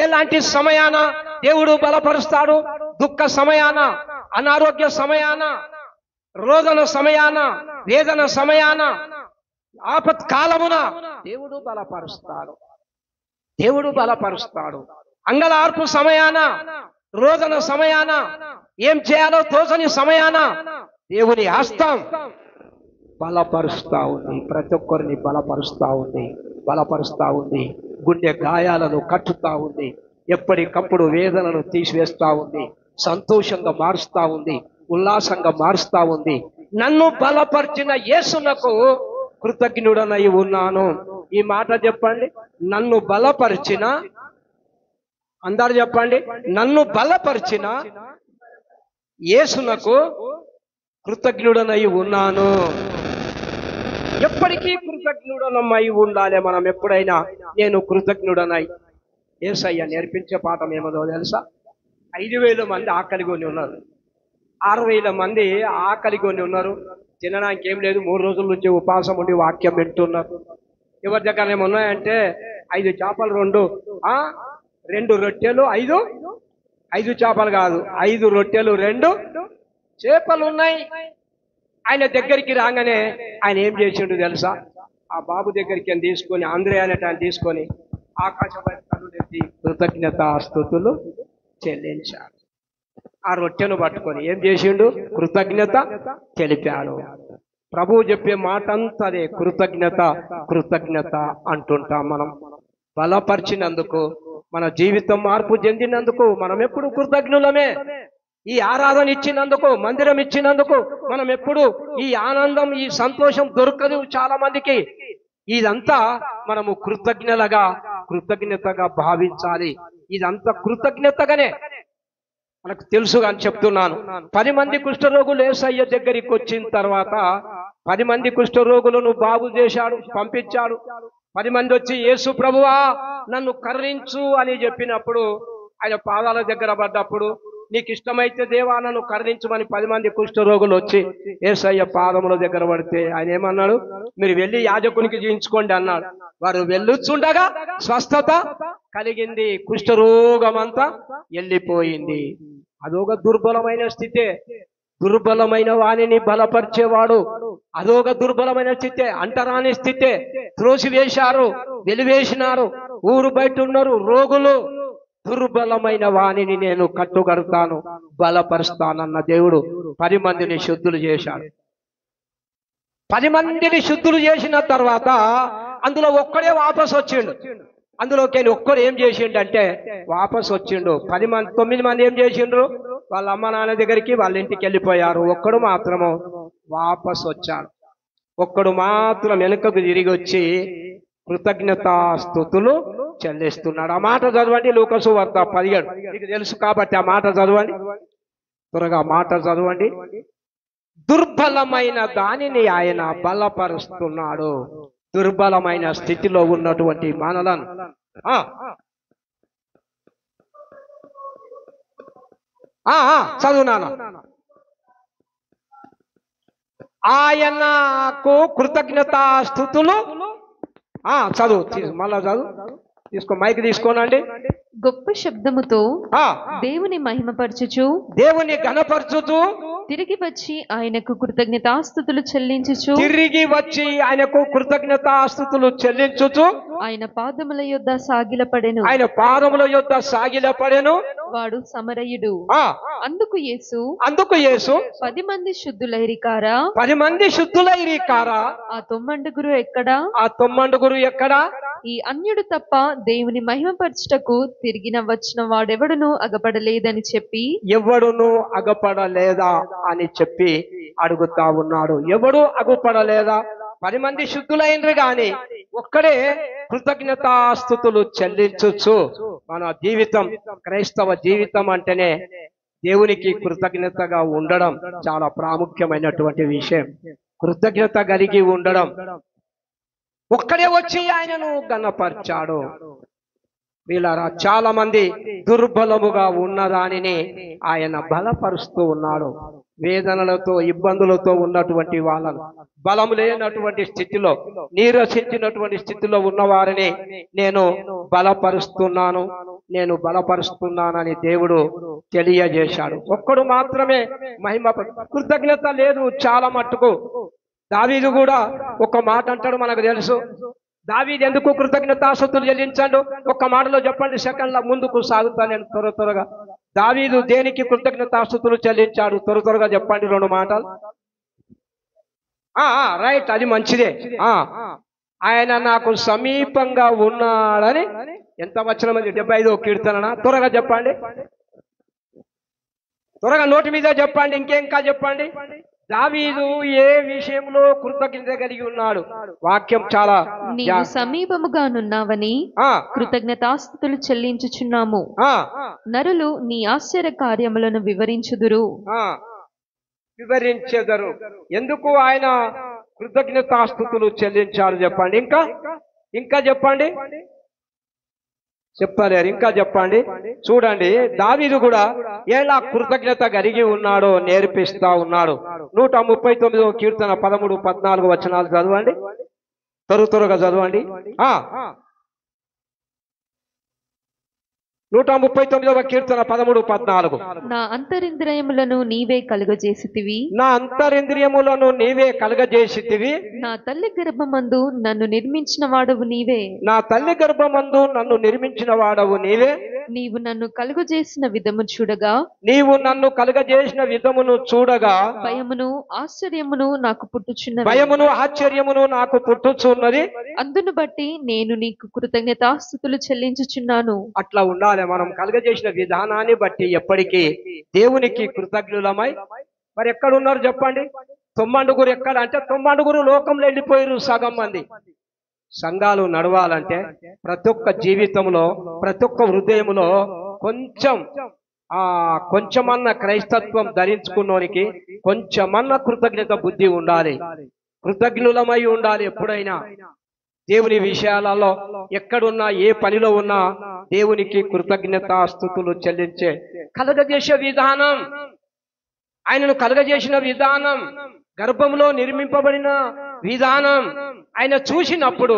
ఎలాంటి సమయాన దేవుడు బలపరుస్తాడు? దుఃఖ సమయాన, అనారోగ్య సమయాన, రోదన సమయాన, వేదన సమయాన, ఆపత్కాలమున దేవుడు బలపరుస్తాడు. దేవుడు బలపరుస్తాడు. అంగలార్పు సమయాన, రోదన సమయాన, ఏం చేయాలో తోచని సమయాన దేవుని హస్తం బలపరుస్తా ఉంది. ప్రతి ఒక్కరిని బలపరుస్తా ఉంది. గుండె గాయాలను కట్టుతా ఉంది. ఎప్పటికప్పుడు వేదనను తీసివేస్తా ఉంది. సంతోషంగా మారుస్తా ఉంది. ఉల్లాసంగా మారుస్తా ఉంది. నన్ను బలపరిచిన యేసునకు కృతజ్ఞుడనై ఉన్నాను. ఈ మాట చెప్పండి. నన్ను బలపరిచిన, అందరు చెప్పండి, నన్ను బలపరిచిన యేసునకు కృతజ్ఞుడనై ఉన్నాను. ఎప్పటికీ కృతజ్ఞుడనమై ఉండాలి మనం. ఎప్పుడైనా నేను కృతజ్ఞుడనై. యేసయ్య నేర్పించే పాఠం ఏమదో తెలుసా? 5,000 మంది ఆకలిగొని ఉన్నారు, 6,000 మంది ఆకలిగొని ఉన్నారు. తినడానికి ఏం లేదు. 3 రోజుల నుంచి ఉపవాసం ఉండి వాక్యం వింటున్నారు. ఎవరి దగ్గర ఏమున్నాయంటే 5 చేపలు, 2 రొట్టెలు, 5 చేపలు కాదు, 5 రొట్టెలు 2 చేపలు ఉన్నాయి. ఆయన దగ్గరికి రాగానే ఆయన ఏం చేసిండు తెలుసా? ఆ బాబు దగ్గరికి తీసుకొని, ఆంధ్రే అనేట తీసుకొని ఆకాశపై కృతజ్ఞతాస్తుతులు చెల్లించాడు. ఆ రొట్టెను పట్టుకొని ఏం చేసిండు? కృతజ్ఞత తెలిపాడు. ప్రభువు చెప్పే మాట అంతా అదే, కృతజ్ఞత అంటుంటాం మనం. బలపరిచినందుకు, మన జీవితం మార్పు చెందినందుకు మనం ఎప్పుడు కృతజ్ఞులమే. ఈ ఆరాధన ఇచ్చినందుకు, మందిరం ఇచ్చినందుకు మనం ఎప్పుడు ఈ ఆనందం, ఈ సంతోషం దొరకదు చాలా మందికి. ఇదంతా మనము కృతజ్ఞతగా భావించాలి. ఇదంతా కృతజ్ఞతగానే మనకు తెలుసు అని చెప్తున్నాను. 10 మంది కుష్ఠరోగులు యేసయ్య దగ్గరికి వచ్చిన తర్వాత 10 మంది కుష్ఠరోగులను బాగు చేశాడు, పంపించాడు. 10 మంది వచ్చి యేసు ప్రభువా నన్ను కరుణించు అని చెప్పినప్పుడు ఆయన పాదాల దగ్గర పడ్డప్పుడు నీకు ఇష్టమైతే దేవా నన్ను కరుణించమని 10 మంది కుష్ఠరోగులు వచ్చి యేసయ్య పాదముల దగ్గర పడితే ఆయన ఏమన్నాడు, మీరు వెళ్ళి యాజకునికి జీవించుకోండి అన్నాడు. వారు వెళ్ళుచుండగా స్వస్థత కలిగింది, కుష్ఠరోగమంతా వెళ్ళిపోయింది. అదొక దుర్బలమైన స్థితే. దుర్బలమైన వాణిని బలపరిచేవాడు. అదొక దుర్బలమైన స్థితే, అంటరాని స్థితే. త్రోసివేశారు, వెలివేసినారు, ఊరు బయట ఉన్నారు రోగులు. దుర్బలమైన వాణిని నేను కట్టుగడతాను, బలపరుస్తానన్న దేవుడు 10 మందిని శుద్ధులు చేశాడు. 10 మందిని శుద్ధులు చేసిన తర్వాత అందులో ఒక్కడే వాపసు వచ్చిండు. అందులోకి ఒక్కడు ఏం చేసిండంటే వాపసు వచ్చిండు. 9 మంది ఏం చేసిండ్రు, వాళ్ళ అమ్మ నాన్న దగ్గరికి వాళ్ళ ఇంటికి వెళ్ళిపోయారు. ఒక్కడు మాత్రము వాపసు వచ్చాడు. ఒక్కడు మాత్రం వెనుకకు తిరిగి వచ్చి కృతజ్ఞతాస్తుతులు చెల్లిస్తున్నాడు. ఆ మాట చదవండి, లూకాసు వార్త 17. మీకు తెలుసు కాబట్టి ఆ మాట చదవండి, త్వరగా మాట చదవండి. దుర్బలమైన దానిని ఆయన బలపరుస్తున్నాడు. దుర్బలమైన స్థితిలో ఉన్నటువంటి మనలను చదువునాను. ఆయనకు కృతజ్ఞతాస్తుతులు చదువు, మళ్ళా చదువు, తీసుకో, మైక్ తీసుకోనండి. గొప్ప శబ్దముతో దేవుని మహిమపరచుచు, దేవుని ఘనపరచుచు, తిరిగి వచ్చి ఆయనకు కృతజ్ఞతాస్తుతులు చెల్లించుచు, ఆయన పాదముల యొద్ద సాగిలపడెను. వాడు సమరయుడు. అందుకు యేసు 10 మంది శుద్ధులైరి కారా, 10 మంది శుద్ధులైరి కారా, ఆ 9 ఎక్కడా, ఆ 9 ఎక్కడా, ఈ అన్యుడు తప్ప దేవుని మహిమపరచుటకు తిరిగిన వచ్చిన వాడెవడును అగపడలేదని చెప్పి, ఎవడును అగపడలేదా అని చెప్పి అడుగుతా ఉన్నాడు. ఎవడు అగుపడలేదా? 10 మంది శుద్ధులైనరు గాని ఒక్కడే కృతజ్ఞతాస్తుతులు చెల్లించొచ్చు. మన జీవితం, క్రైస్తవ జీవితం అంటేనే దేవునికి కృతజ్ఞతగా ఉండడం చాలా ప్రాముఖ్యమైనటువంటి విషయం. కృతజ్ఞత కలిగి ఉండడం. ఒక్కడే వచ్చి ఆయనను ఘనపరిచాడు. వీళ్ళారా, చాలా మంది దుర్బలముగా ఉన్నదానిని ఆయన బలపరుస్తూ ఉన్నాడు. వేదనలతో, ఇబ్బందులతో ఉన్నటువంటి వాళ్ళను, బలం లేనటువంటి స్థితిలో, నీరసించినటువంటి స్థితిలో ఉన్నవారిని నేను బలపరుస్తున్నానని దేవుడు తెలియజేశాడు. ఒక్కడు మాత్రమే మహిమ. కృతజ్ఞత లేదు చాలా మట్టుకు. దావీదు కూడా ఒక మాట అంటాడు, మనకు తెలుసు. దావీదు ఎందుకు కృతజ్ఞతాస్తుతులు చెల్లించాడు? ఒక్క మాటలో చెప్పండి, సెకండ్ల ముందుకు సాగుతాను నేను త్వరగా. దావీదు దేనికి కృతజ్ఞతాస్తుతులు చెల్లించాడు? త్వరగా చెప్పండి 2 మాటలు. రైట్, అది మంచిదే. ఆయన నాకు సమీపంగా ఉన్నాడని ఎంత వచనం? 75వ కీర్తన. త్వరగా చెప్పండి, త్వరగా నోటి మీద చెప్పండి, ఇంకేంకా చెప్పండి. దావీదు ఏ విషయంలో కృతజ్ఞత కలిగి ఉన్నాడు? వాక్యం చాలా, నీవు సమీపముగానున్నావని కృతజ్ఞతాస్తుతులు చెల్లించుచున్నాము. నరులు నీ ఆశ్చర్య కార్యములను వివరించెదరు. ఎందుకు ఆయన కృతజ్ఞతాస్తుతులు చెల్లించాడు చెప్పండి. ఇంకా చెప్పండి. చెప్పలేరు, ఇంకా చెప్పండి. చూడండి, దావీదు కూడా ఎలా కృతజ్ఞత కలిగి ఉన్నాడో నేర్పిస్తా ఉన్నాడు. 139వ కీర్తన 13, 14 వచనాలు చదవండి, త్వరగా చదవండి. 139వ కీర్తన 13, 14. నా అంతరింద్రియములను నీవే కలుగజేసితివి, నా తల్లి గర్భమందు నన్ను నిర్మించిన వాడవు నీవే, నీవు నన్ను కలుగజేసిన విధమును చూడగా, భయమును ఆశ్చర్యమును నాకు పుట్టుచున్నది. అందును బట్టి నేను నీకు కృతజ్ఞతాస్తుతులు చెల్లించుచున్నాను. అట్లా ఉండాలి. మనం కలుగజేసిన విధానాన్ని బట్టి ఎప్పటికీ దేవునికి కృతజ్ఞులమై. మరి ఎక్కడున్నారు చెప్పండి? 9 ఎక్కడ అంటే 9 లోకంలో వెళ్ళిపోయారు. సగం మంది. సంఘాలు నడవాలంటే ప్రతి ఒక్క జీవితంలో, ప్రతి ఒక్క హృదయంలో కొంచెమన్న క్రైస్తత్వం ధరించుకున్నోనికి కొంచెమన్న కృతజ్ఞత బుద్ధి ఉండాలి. కృతజ్ఞులమై ఉండాలి. ఎప్పుడైనా దేవుని విషయాలలో ఎక్కడున్నా ఏ పనిలో ఉన్నా దేవునికి కృతజ్ఞతాస్తుతులు చెల్లించే కలగజేసే విధానం, ఆయనను కలగజేసిన విధానం, గర్భంలో నిర్మింపబడిన విధానం ఆయన చూసినప్పుడు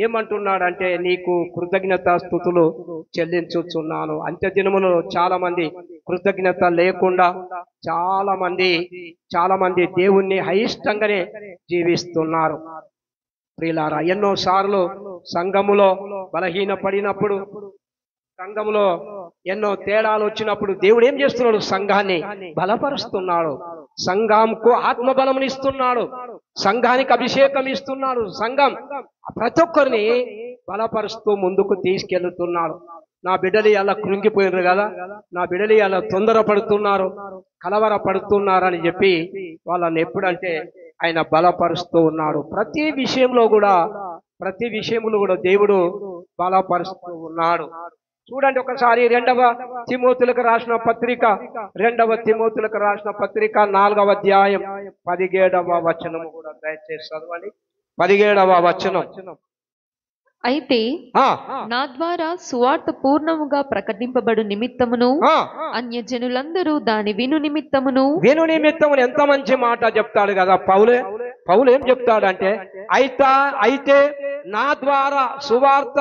ఏమంటున్నాడంటే నీకు కృతజ్ఞతాస్తుతులు చెల్లించుచున్నాను. అంత్యదినములో చాలా మంది కృతజ్ఞత లేకుండా చాలా మంది దేవుణ్ణి అయిష్టంగానే జీవిస్తున్నారు. ప్రియులారా, ఎన్నో సార్లు సంఘములో బలహీనపడినప్పుడు, సంఘములో ఎన్నో తేడాలు వచ్చినప్పుడు దేవుడు ఏం చేస్తున్నాడు? సంఘాన్ని బలపరుస్తున్నాడు, సంఘంకు ఆత్మబలమునిస్తున్నాడు, సంఘానికి అభిషేకం ఇస్తున్నాడు. సంఘం ప్రతి ఒక్కరిని బలపరుస్తూ ముందుకు తీసుకెళ్తున్నాడు. నా బిడ్డలు అలా కృంగిపోయినారు కదా, నా బిడ్డలు అలా తొందరపడుతున్నారు, కలవరపడుతున్నారు అని చెప్పి వాళ్ళని ఎప్పుడంటే ఆయన బలపరుస్తూ ఉన్నాడు. ప్రతి విషయంలో కూడా దేవుడు బలపరుస్తూ ఉన్నాడు. చూడండి ఒకసారి 2వ తిమోతులకు రాసిన పత్రిక 4వ అధ్యాయం 17వ వచనము కూడా దయచేసి చదవండి. 17వ వచనం. అయితే నా ద్వారా సువార్త పూర్ణముగా ప్రకటింపబడు నిమిత్తమును అన్యజనులందరూ దాని విను నిమిత్తమును ఎంత మంచి మాట చెప్తాడు కదా పౌలు ఏం చెప్తాడంటే, అయితే నా ద్వారా సువార్త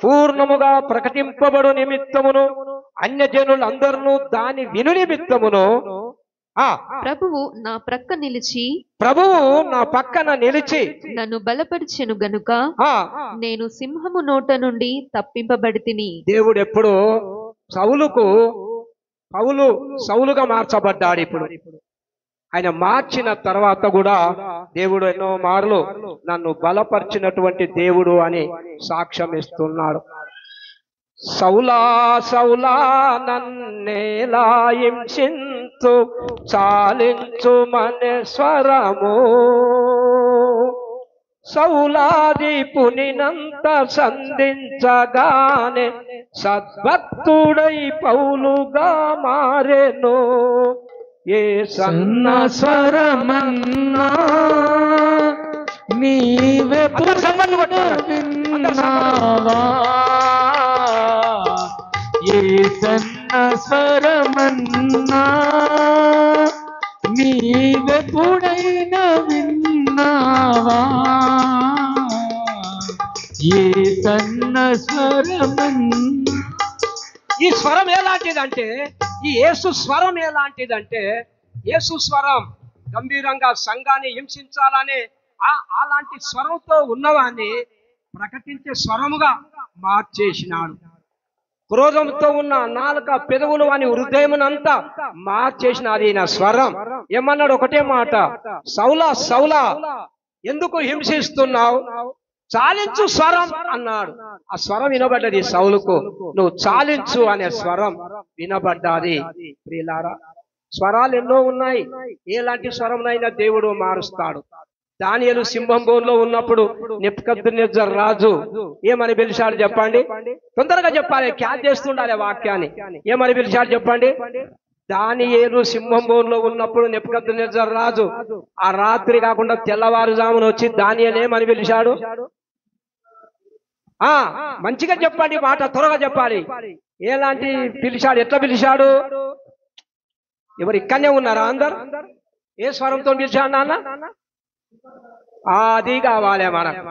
పూర్ణముగా ప్రకటింపబడు నిమిత్తమును అన్యజనులందరూ దాని విను నిమిత్తమును ప్రభువు నా పక్కన నిలిచి నన్ను బలపరిచెను గనుక నేను సింహము నోట నుండి తప్పింపబడితిని. దేవుడు ఎప్పుడు సౌలుగా మార్చబడ్డాడు. ఇప్పుడు ఆయన మార్చిన తర్వాత కూడా దేవుడు ఎన్నో మార్లు నన్ను బలపరిచినటువంటి దేవుడు అని సాక్ష్యం ఇస్తున్నాడు. సౌలా నన్నేలా హింసించు చాలించు మనేశ్వరము, సౌలాదీపునినంత సంధించగానే సద్భక్తుడై పౌలుగా మారెను. ఏ సన్న స్వరమన్నా నీవే విన్నావా, ఏ సన్న స్వరమన్నా నీవెప్పుడైనా విన్నావా, ఏ సన్న స్వరమన్నా. ఈ స్వరం ఎలాంటిదంటే, ఈ యేసు స్వరం ఎలాంటిదంటే, యేసు స్వరం గంభీరంగా సంఘాన్ని హింసించాలనే అలాంటి స్వరంతో ఉన్నవాన్ని ప్రకటించే స్వరముగా మార్చేసినాడు. క్రోధంతో ఉన్న నాలుక పెదవులు అని హృదయమునంతా మార్చేసినది నా స్వరం. ఏమన్నాడు? ఒకటే మాట, సౌలా ఎందుకు హింసిస్తున్నావు, చాలించు స్వరం అన్నాడు. ఆ స్వరం వినబడ్డది సౌలుకు, నువ్వు చాలించు అనే స్వరం వినబడ్డాది. ప్రియులారా, స్వరాలు ఎన్నో ఉన్నాయి. ఎలాంటి స్వరంనైనా దేవుడు మారుస్తాడు. దానియేలు సింహం బోన్లో ఉన్నప్పుడు నెబుకద్నెజర్ రాజు ఏమని పిలిచాడు చెప్పండి? తొందరగా చెప్పాలి, క్యాచ్ చేస్తుండాలి వాక్యాన్ని. ఏమని పిలిచాడు చెప్పండి? దానియేలు సింహం బోన్లో ఉన్నప్పుడు నెబుకద్నెజర్ రాజు ఆ రాత్రి కాకుండా తెల్లవారుజామున వచ్చి దానియేలు ఏమని పిలిచాడు? మంచిగా చెప్పండి, మాట త్వరగా చెప్పాలి. ఎలాంటి పిలిచాడు, ఎట్లా పిలిచాడు? ఎవరు ఇక్కడనే ఉన్నారా అందరు? ఏ స్వరంతో పిలిచాడు నాన్న? అది కావాలి మనకు,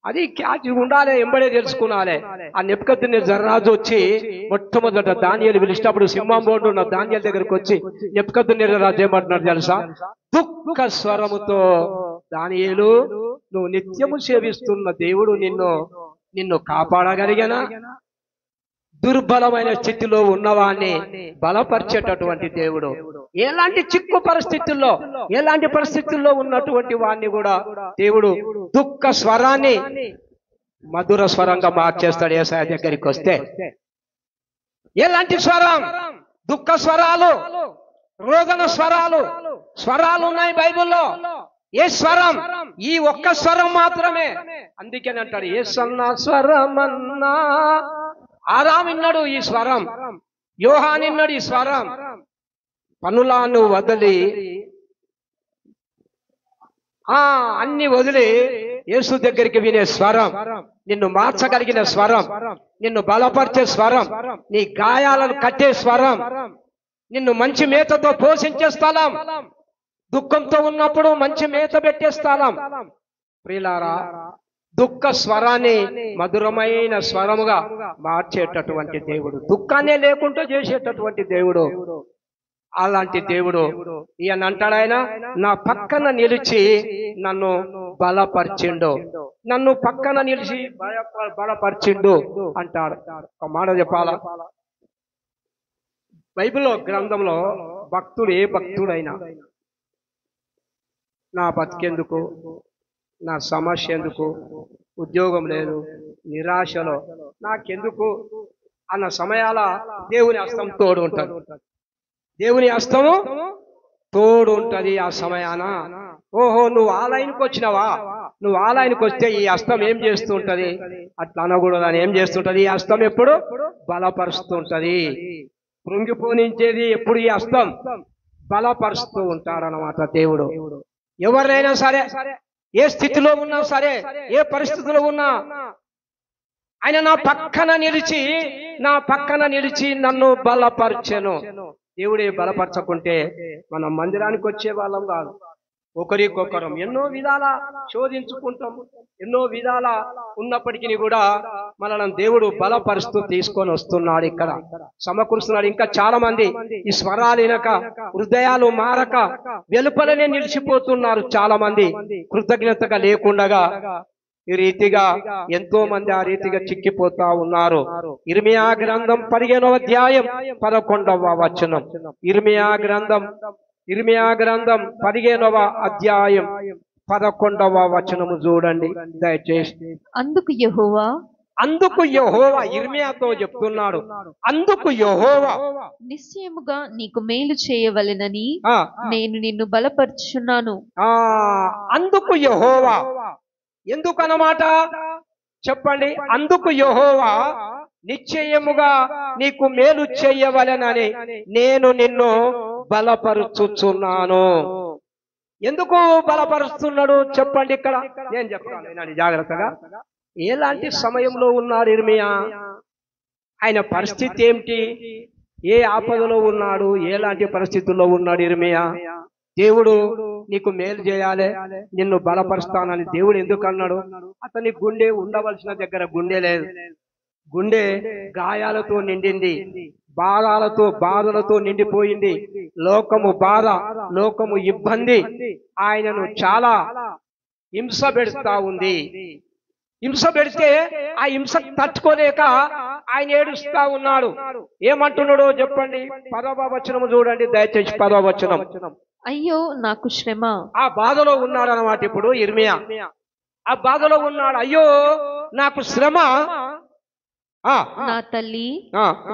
అది క్యాచ్ ఉండాలి, ఎంబడే తెలుసుకున్నాలే. ఆ నెబుకద్నెజర్ రాజు వచ్చి మొట్టమొదట దానియేలు పిలిచినప్పుడు సింహం బోర్డు ఉన్న దానియేలు దగ్గరకు వచ్చి నెబుకద్నెజర్ రాజు ఏమంటున్నాడు తెలుసా? దుఃఖ స్వరముతో, దానియేలు, నువ్వు నిత్యము సేవిస్తున్న దేవుడు నిన్ను కాపాడగలిగినా దుర్బలమైన స్థితిలో ఉన్నవాన్ని బలపరిచేటటువంటి దేవుడు. ఎలాంటి చిక్కు పరిస్థితుల్లో, ఎలాంటి పరిస్థితుల్లో ఉన్నటువంటి వాణ్ణి కూడా దేవుడు దుఃఖ స్వరాన్ని మధుర స్వరంగా మార్చేస్తాడు. యేసయ్య దగ్గరికి వస్తే ఎలాంటి స్వరం? దుఃఖ స్వరాలు, రోదన స్వరాలు ఉన్నాయి బైబిల్లో. ఏ స్వరం? ఈ ఒక్క స్వరం మాత్రమే. అందుకని అంటాడు, ఏ సన్న స్వరమన్నా. ఆదాము విన్నాడు ఈ స్వరం, యోహాను విన్నాడు ఈ స్వరం. పనులను వదిలి అన్ని వదిలి యేసు దగ్గరికి వినే స్వరం, నిన్ను మార్చగలిగిన స్వరం, నిన్ను బలపరిచే స్వరం, నీ గాయాలను కట్టే స్వరం, నిన్ను మంచి మేతతో పోషించే స్థలం, దుఃఖంతో ఉన్నప్పుడు మంచి మేత పెట్టే స్థలం. ప్రియులారా, దుఃఖ స్వరాన్ని మధురమైన స్వరముగా మార్చేటటువంటి దేవుడు, దుఃఖాన్నే లేకుండా చేసేటటువంటి దేవుడు. అలాంటి దేవుడు ఈయన అంటాడు, ఆయన నా పక్కన నిలిచి నన్ను బలపరిచిండు, నన్ను పక్కన నిలిచి బలపరిచిండు అంటాడు. ఒక మాట చెప్పాలా, బైబిల్లో గ్రంథంలో భక్తుడు ఏ భక్తుడైనా నా బతికెందుకు, నా సమస్య ఎందుకు, ఉద్యోగం లేదు, నిరాశలో నాకెందుకు అన్న సమయాల దేవుని హస్తం తోడు ఉంటుంది. దేవుని హస్తము తోడు ఉంటది ఆ సమయాన. ఓహో, నువ్వు ఆ లైన్కి వచ్చినావా, నువ్వు ఆ లైన్కి వస్తే ఈ హస్తం ఏం చేస్తూ ఉంటది, అట్లా అనకూడదు అని ఏం చేస్తుంటది, ఈ హస్తం ఎప్పుడు బలపరుస్తుంటది. కృంగిపోనించేది ఎప్పుడు ఈ హస్తం బలపరుస్తూ ఉంటాడనమాట దేవుడు. ఎవరినైనా సరే, ఏ స్థితిలో ఉన్నా సరే, ఏ పరిస్థితిలో ఉన్నా ఆయన నా పక్కన నిలిచి నన్ను బలపరచెను. దేవుడే బలపరచకుంటే మనం మందిరానికి వచ్చే వాళ్ళం కాదు. ఒకరికొకరం ఎన్నో విధాల శోధించుకుంటాం, ఎన్నో విధాల ఉన్నప్పటికీ కూడా మనల్ని దేవుడు బలపరుస్తూ తీసుకొని వస్తున్నాడు, ఇక్కడ సమకూరుస్తున్నాడు. ఇంకా చాలా మంది ఈ స్వరాలు వినక, హృదయాలు మారక వెలుపలనే నిలిచిపోతున్నారు. చాలా మంది కృతజ్ఞతగా లేకుండగా ఈ రీతిగా ఎంతో మంది ఆ రీతిగా చిక్కిపోతా ఉన్నారు. ఇర్మియా గ్రంథం 15వ అధ్యాయం 11వ వచనం. ఇర్మియా గ్రంథం 15వ అధ్యాయం 11వ వచనము చూడండి దయచేసి. అందుకు యెహోవా ఇర్మియాతో చెప్తున్నాడు, అందుకు యెహోవా నిశ్చయముగా నీకు మేలు చేయవలెనని నేను నిన్ను బలపరుచున్నాను. అందుకు యెహోవా ఎందుకన్నమాట చెప్పండి. అందుకు యెహోవా నిశ్చయముగా నీకు మేలు చేయవలెనని నేను నిన్ను బలపరుచుచున్నాను. ఎందుకు బలపరుస్తున్నాడు చెప్పండి. ఇక్కడ నేను చెప్తాను జాగ్రత్తగా. ఎలాంటి సమయంలో ఉన్నాడు ఇర్మియా, ఆయన పరిస్థితి ఏమిటి, ఏ ఆపదలో ఉన్నాడు, ఎలాంటి పరిస్థితుల్లో ఉన్నాడు ఇర్మియా. దేవుడు నీకు మేలు చేయాలి, నిన్ను బలపరుస్తానని దేవుడు ఎందుకు అన్నాడు? అతని గుండె ఉండవలసిన దగ్గర గుండె లేదు, గుండె గాయాలతో నిండింది, బాధలతో నిండిపోయింది. లోకము బాధ, లోకము ఇబ్బంది ఆయనను చాలా హింస పెడుతా ఉంది. హింస పెడితే ఆ హింస తట్టుకోలేక ఆయన ఏడుస్తా ఉన్నాడు. ఏమంటున్నాడో చెప్పండి. 10వ వచనము చూడండి దయచేసి. 10వ వచనం. అయ్యో నాకు శ్రమ. ఆ బాధలో ఉన్నాడు అన్నమాట ఇప్పుడు ఇర్మియా. ఆ బాధలో ఉన్నాడు. అయ్యో నాకు శ్రమ. నా తల్లి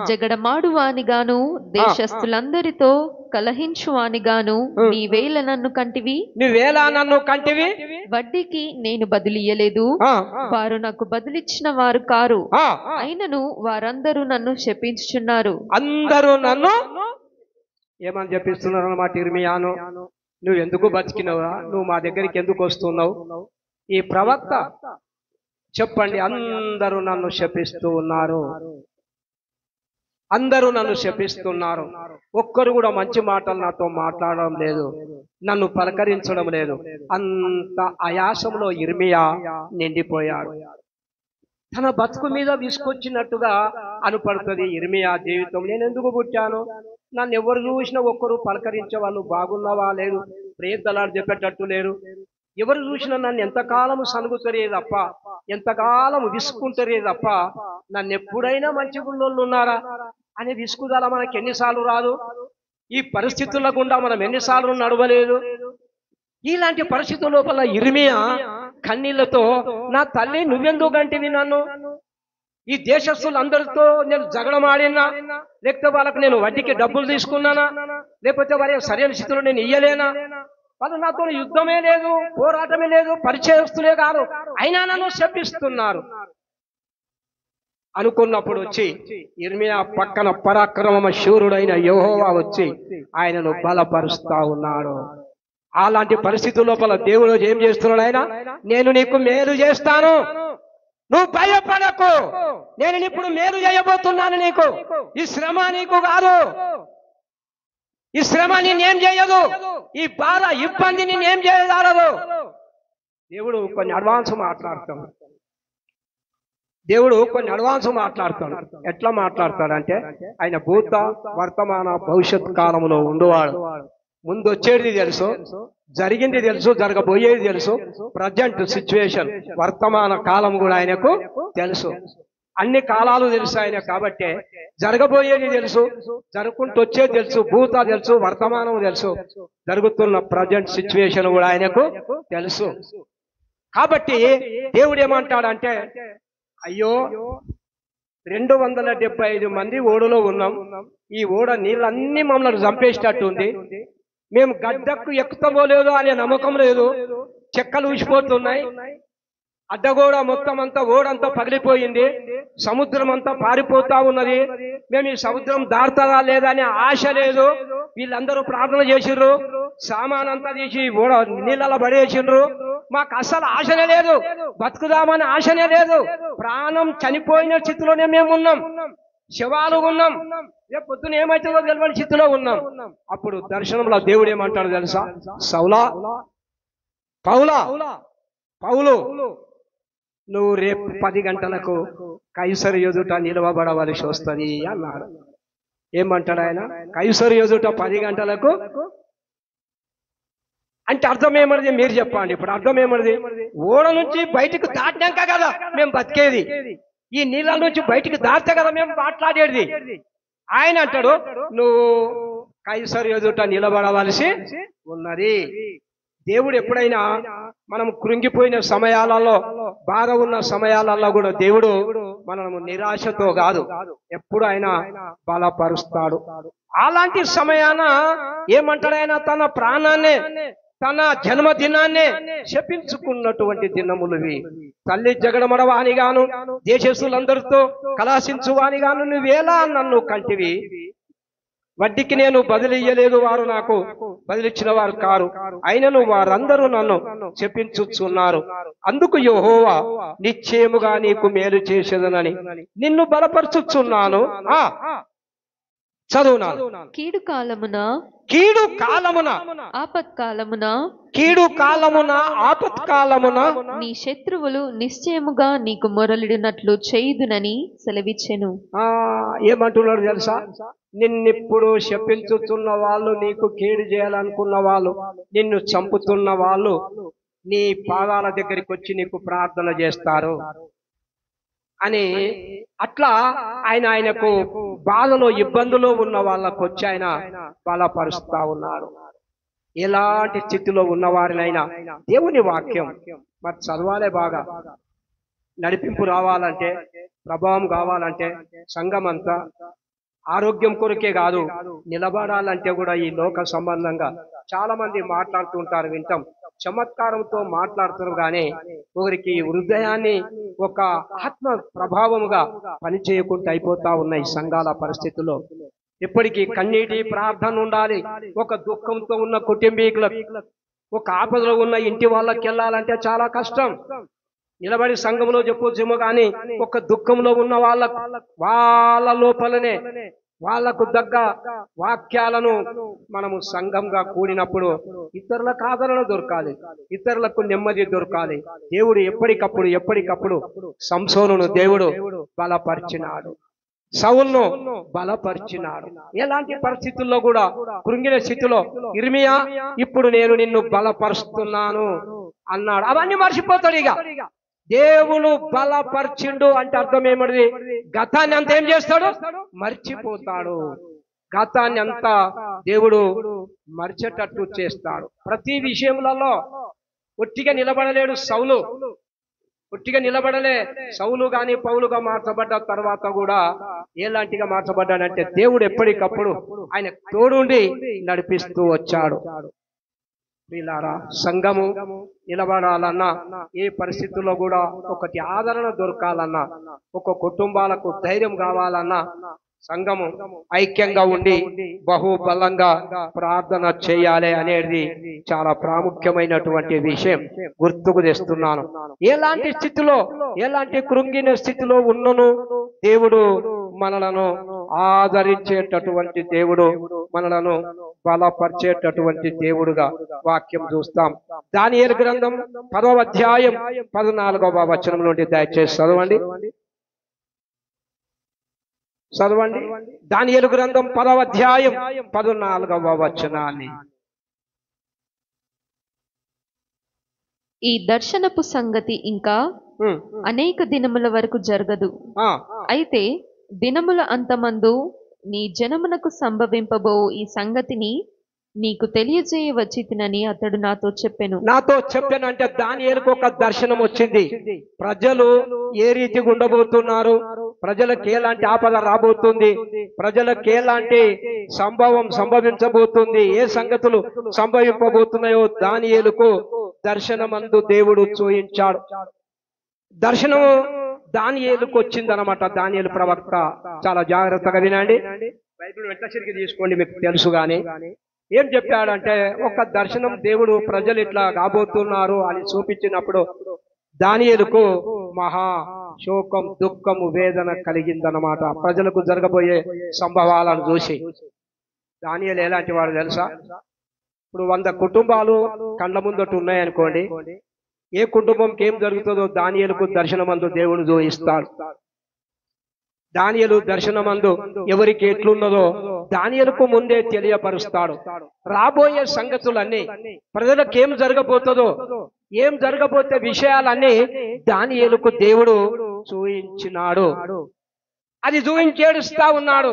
జగడమాడువానిగాను దేశస్థులందరితో కలహించువానిగాను నీవేళ నన్ను కంటివి. వడ్డీకి నేను బదులియ్యలేదు, వారు నాకు బదులిచ్చిన వారు కారు, అయినను వారందరూ నన్ను శపించుచున్నారు. అందరూ నన్ను ఏమని చెప్పిస్తున్నారు అన్నమాట ఇర్మియాను. నువ్వు ఎందుకు బతికినవా, నువ్వు మా దగ్గరికి ఎందుకు వస్తున్నావు? ఈ ప్రవక్త చెప్పండి, అందరూ నన్ను శపిస్తూ ఉన్నారు, అందరూ నన్ను శపిస్తున్నారు. ఒక్కరు కూడా మంచి మాటలు నాతో మాట్లాడడం లేదు, నన్ను పలకరించడం లేదు. అంత ఆయాసంలో ఇర్మియా నిండిపోయాడు. తన బతుకు మీద విసుకొచ్చినట్టుగా అనుపడుతుంది ఇర్మియా జీవితం. నేను ఎందుకు పుట్టాను, నన్ను ఎవరు చూసినా ఒక్కరు పలకరించే వాళ్ళు బాగున్నావా లేదు, ప్రేద్దలాడు చెప్పేటట్టు లేరు. ఎవరు చూసినా నన్ను ఎంతకాలం సనుగుతారే తప్ప, ఎంతకాలం విసుకుంటారే తప్ప, నన్ను ఎప్పుడైనా మంచి గుళ్ళోళ్ళు ఉన్నారా అనే విసుకుదల మనకి ఎన్నిసార్లు రాదు? ఈ పరిస్థితుల గుండా మనం ఎన్నిసార్లు నడవలేదు? ఇలాంటి పరిస్థితుల లోపల ఇర్మియా కన్నీళ్లతో, నా తల్లి నువ్వెందుకు అంటివి నన్ను? ఈ దేశస్తులందరితో నేను జగడమాడినా, లేకపోతే వాళ్ళకి నేను వడ్డీకి డబ్బులు తీసుకున్నానా, లేకపోతే వారి సరైన స్థితిలో నేను ఇయ్యలేనా? వాళ్ళు నాతో యుద్ధమే లేదు, పోరాటమే లేదు, పరిచయస్తులే కాదు, అయినా నన్ను శపిస్తున్నారు అనుకున్నప్పుడు వచ్చి ఇర్మియా పక్కన పరాక్రమ శూరుడైన యెహోవా వచ్చి ఆయనను బలపరుస్తా ఉన్నాడు. అలాంటి పరిస్థితుల లోపల దేవుడు ఏం చేస్తున్నాడు? ఆయన నేను నీకు మేలు చేస్తాను, నువ్వు భయపడకు, నేను ఇప్పుడు మేలు చేయబోతున్నాను నీకు. ఈ శ్రమ నీకు కాదు, ఈ శ్రమ నేనేం చేయదు, ఈ బాధ ఇబ్బంది నేనేం చేయగలదు. దేవుడు కొన్ని అడ్వాన్స్ మాట్లాడతాడు. దేవుడు కొన్ని అడ్వాన్స్ మాట్లాడతాడు. ఎట్లా మాట్లాడతాడంటే ఆయన భూత వర్తమాన భవిష్యత్ కాలంలో ఉండేవాడు. ముందు వచ్చేది తెలుసు, జరిగింది తెలుసు, జరగబోయేది తెలుసు. ప్రజెంట్ సిచ్యువేషన్ వర్తమాన కాలం కూడా ఆయనకు తెలుసు. అన్ని కాలాలు తెలుసు ఆయన. కాబట్టి జరగబోయేది తెలుసు, జరుగుకుంటూ వచ్చేది తెలుసు, భూత తెలుసు, వర్తమానం తెలుసు, జరుగుతున్న ప్రజెంట్ సిచ్యువేషన్ కూడా ఆయనకు తెలుసు. కాబట్టి దేవుడు ఏమంటాడంటే, అయ్యో 275 మంది ఓడలో ఉన్నాం, ఈ ఓడ నీళ్ళన్నీ మమ్మల్ని చంపేసేటట్టుంది, మేము గడ్డకు ఎక్కుతామో లేదో అనే నమ్మకం లేదు, చెక్కలు ఊసిపోతున్నాయి, అడ్డగోడ మొత్తం అంతా ఓడంతా పగిలిపోయింది, సముద్రం అంతా పారిపోతా ఉన్నది, మేము ఈ సముద్రం దాటుతుందా లేదా అనే ఆశ లేదు. వీళ్ళందరూ ప్రార్థన చేసిండ్రు, సామాన్ అంతా తీసి ఓడ నీళ్ళలో పడేసిండ్రు, మాకు అసలు ఆశనే లేదు, బతుకుదామని ఆశనే లేదు, ప్రాణం చనిపోయిన స్థితిలోనే మేము ఉన్నాం, శవాలు ఉన్నాం, రేపు పొద్దున ఏమైతుందో తెలియని స్థితిలో ఉన్నాం. అప్పుడు దర్శనంలో దేవుడు ఏమంటాడు తెలుసా? సౌలా, పౌలు, నువ్వు రేపు 10 గంటలకు కైసరు ఎదుట నిలవబడవలసి వస్తుంది అన్నాడు. ఏమంటాడు ఆయన? కైసరు ఎదుట 10 గంటలకు అంటే అర్థం ఏమన్నది మీరు చెప్పండి. ఇప్పుడు అర్థం ఏమన్నది? ఓడ నుంచి బయటకు దాటినాక కదా మేము బతికేది, ఈ నీళ్ళ నుంచి బయటికి దాటితే కదా మేము మాట్లాడేది. ఆయన అంటాడు, నువ్వు కైసరు ఎదుట నిలబడవలసి ఉన్నది. దేవుడు ఎప్పుడైనా మనం కృంగిపోయిన సమయాలలో, బాధ ఉన్న సమయాలలో కూడా దేవుడు మనము నిరాశతో కాదు, ఎప్పుడు ఆయన బలపరుస్తాడు. అలాంటి సమయాన ఏమంటాడు ఆయన? తన ప్రాణాన్నే, తన జన్మదినాన్నే శపించుకున్నటువంటి దినములువి. తల్లి జగడమడవానిగాను, దేశస్తులందరితో కలాశించువానిగాను నువ్వేలా నన్ను కంటివి, వడ్డీకి నేను బదిలియ్యలేదు, వారు నాకు బదిలిచ్చిన వారు కారు, అయినను వారందరూ నన్ను శపించుచున్నారు. అందుకు యెహోవా నిశ్చయముగా నీకు మేలు చేసేదనని నిన్ను బలపరుచుచున్నాను. చదువునాను. కీడు కాలమున, ఆపత్కాలమున నీ శత్రువులు నిశ్చయముగా నీకు మొరలిడినట్లు చేయుదునని సెలవిచ్చెను. ఏమంటున్నాడు తెలుసా? నిన్నిప్పుడు శపించుతున్న వాళ్ళు, నీకు కీడు చేయాలనుకున్న వాళ్ళు, నిన్ను చంపుతున్న వాళ్ళు నీ పాదాల దగ్గరికి వచ్చి నీకు ప్రార్థన చేస్తారు అని, అట్లా ఆయనకు బాధలో ఇబ్బందులో ఉన్న వాళ్ళకు వచ్చి ఆయన బలపరుస్తా ఉన్నాడు. ఎలాంటి స్థితిలో ఉన్న వారినైనా దేవుని వాక్యం మరి చదవాలే. బాగా నడిపింపు రావాలంటే, ప్రభావం కావాలంటే, సంఘం అంతా ఆరోగ్యం కొరకే కాదు, నిలబడాలంటే కూడా ఈ లోక సంబంధంగా చాలా మంది మాట్లాడుతుంటారు, వింటాం, చమత్కారంతో మాట్లాడుతారు, కానీ ఒకరికి హృదయాన్ని ఒక ఆత్మ ప్రభావముగా పనిచేయకుండా అయిపోతా ఉన్నాయి సంఘాల పరిస్థితుల్లో. ఎప్పటికీ కన్నీటి ప్రార్థన ఉండాలి. ఒక దుఃఖంతో ఉన్న కుటుంబీకులకు, ఒక ఆపదలో ఉన్న ఇంటి వాళ్ళకి వెళ్ళాలంటే చాలా కష్టం. నిలబడి సంఘంలో చెప్పొచ్చేమో కానీ ఒక దుఃఖంలో ఉన్న వాళ్ళ లోపలనే వాళ్లకు దగ్గ వాక్యాలను మనము సంఘంగా కూడినప్పుడు ఇతరులకు ఆదరణ దొరకాలి, ఇతరులకు నెమ్మది దొరకాలి. దేవుడు ఎప్పటికప్పుడు సంసోనును దేవుడు బలపరిచినాడు, సౌలును బలపరిచినాడు. ఎలాంటి పరిస్థితుల్లో కూడా కృంగిన స్థితిలో ఇర్మియా ఇప్పుడు నేను నిన్ను బలపరుస్తున్నాను అన్నాడు. అవన్నీ మర్చిపోతాడు. ఇక దేవుడు బలపరిచిండు అంటే అర్థం ఏమది? గతాన్ని అంతా ఏం చేస్తాడు? మర్చిపోతాడు. గతాన్ని అంతా దేవుడు మర్చేటట్టు చేస్తాడు. ప్రతి విషయములలో ఒట్టిగా నిలబడలేడు సౌలు, ఒట్టిగా నిలబడలే సౌలు గాని పౌలుగా మార్చబడ్డ తర్వాత కూడా ఎలాంటిగా మార్చబడ్డాడంటే దేవుడు ఎప్పటికప్పుడు ఆయన తోడుండి నడిపిస్తూ వచ్చాడు. వీళ్ళారా, సంఘము నిలబడాలన్నా, ఏ పరిస్థితుల్లో కూడా ఒకటి ఆదరణ దొరకాలన్నా, ఒక కుటుంబాలకు ధైర్యం కావాలన్నా, సంఘము ఐక్యంగా ఉండి బహుబలంగా ప్రార్థన చేయాలి అనేది చాలా ప్రాముఖ్యమైనటువంటి విషయం గుర్తుకు తెస్తున్నాను. ఎలాంటి స్థితిలో, ఎలాంటి కృంగిన స్థితిలో ఉన్నను దేవుడు మనలను ఆదరించేటటువంటి దేవుడు, మనలను బలపరిచేటటువంటి దేవుడుగా వాక్యం చూస్తాం. దానియేలు గ్రంథం 10వ అధ్యాయం 14వ వచనం నుండి దయచేసి చదవండి. దానియేలు గ్రంథం 10వ అధ్యాయం 14వ వచనాన్ని. ఈ దర్శనపు సంగతి ఇంకా అనేక దినముల వరకు జరగదు. అయితే దినముల అంతమందు నీ జనమునకు సంభవింపబో ఈ సంగతిని నీకు తెలియజేయవచ్చితినని అతడు నాతో చెప్పెను. అంటే దానియేలుకు ఒక దర్శనం వచ్చింది. ప్రజలు ఏ రీతిగా ఉండబోతున్నారు, ప్రజలకు ఎలాంటి ఆపద రాబోతుంది, ప్రజలకు ఎలాంటి సంభవించబోతుంది, ఏ సంగతులు సంభవింపబోతున్నాయో దానియేలుకు దర్శనమందు దేవుడు చూయించాడు. దర్శనము దానియేలుకు వచ్చిందనమాట. దానియేలు ప్రవక్త చాలా జాగ్రత్తగా వినండి. బైబిల్ వెంటనే తీసుకోండి, మీకు తెలుసు. గాని ఏం చెప్పాడంటే, ఒక దర్శనం దేవుడు ప్రజలు ఇట్లా కాబోతున్నారు అని చూపించినప్పుడు దానియేలుకు మహా శోకం, దుఃఖము, వేదన కలిగిందనమాట. ప్రజలకు జరగబోయే సంభవాలను చూసి. దానియేలు ఎలాంటి వాడు తెలుసా? ఇప్పుడు 100 కుటుంబాలు కండ్ల ముందట ఉన్నాయనుకోండి, ఏ కుటుంబంకి ఏం జరుగుతుందో దానియేలుకు దర్శనమందు దేవుడు చూయిస్తాడు. దానియేలు దర్శనమందు ఎవరికి ఎట్లున్నదో దానియేలుకు ముందే తెలియపరుస్తాడు. రాబోయే సంగతులన్నీ, ప్రజలకు ఏం జరగబోతుందో, ఏం జరగబోతే విషయాలన్నీ దానియేలుకు దేవుడు చూయించినాడు. అది చూయించేడుస్తా ఉన్నాడు.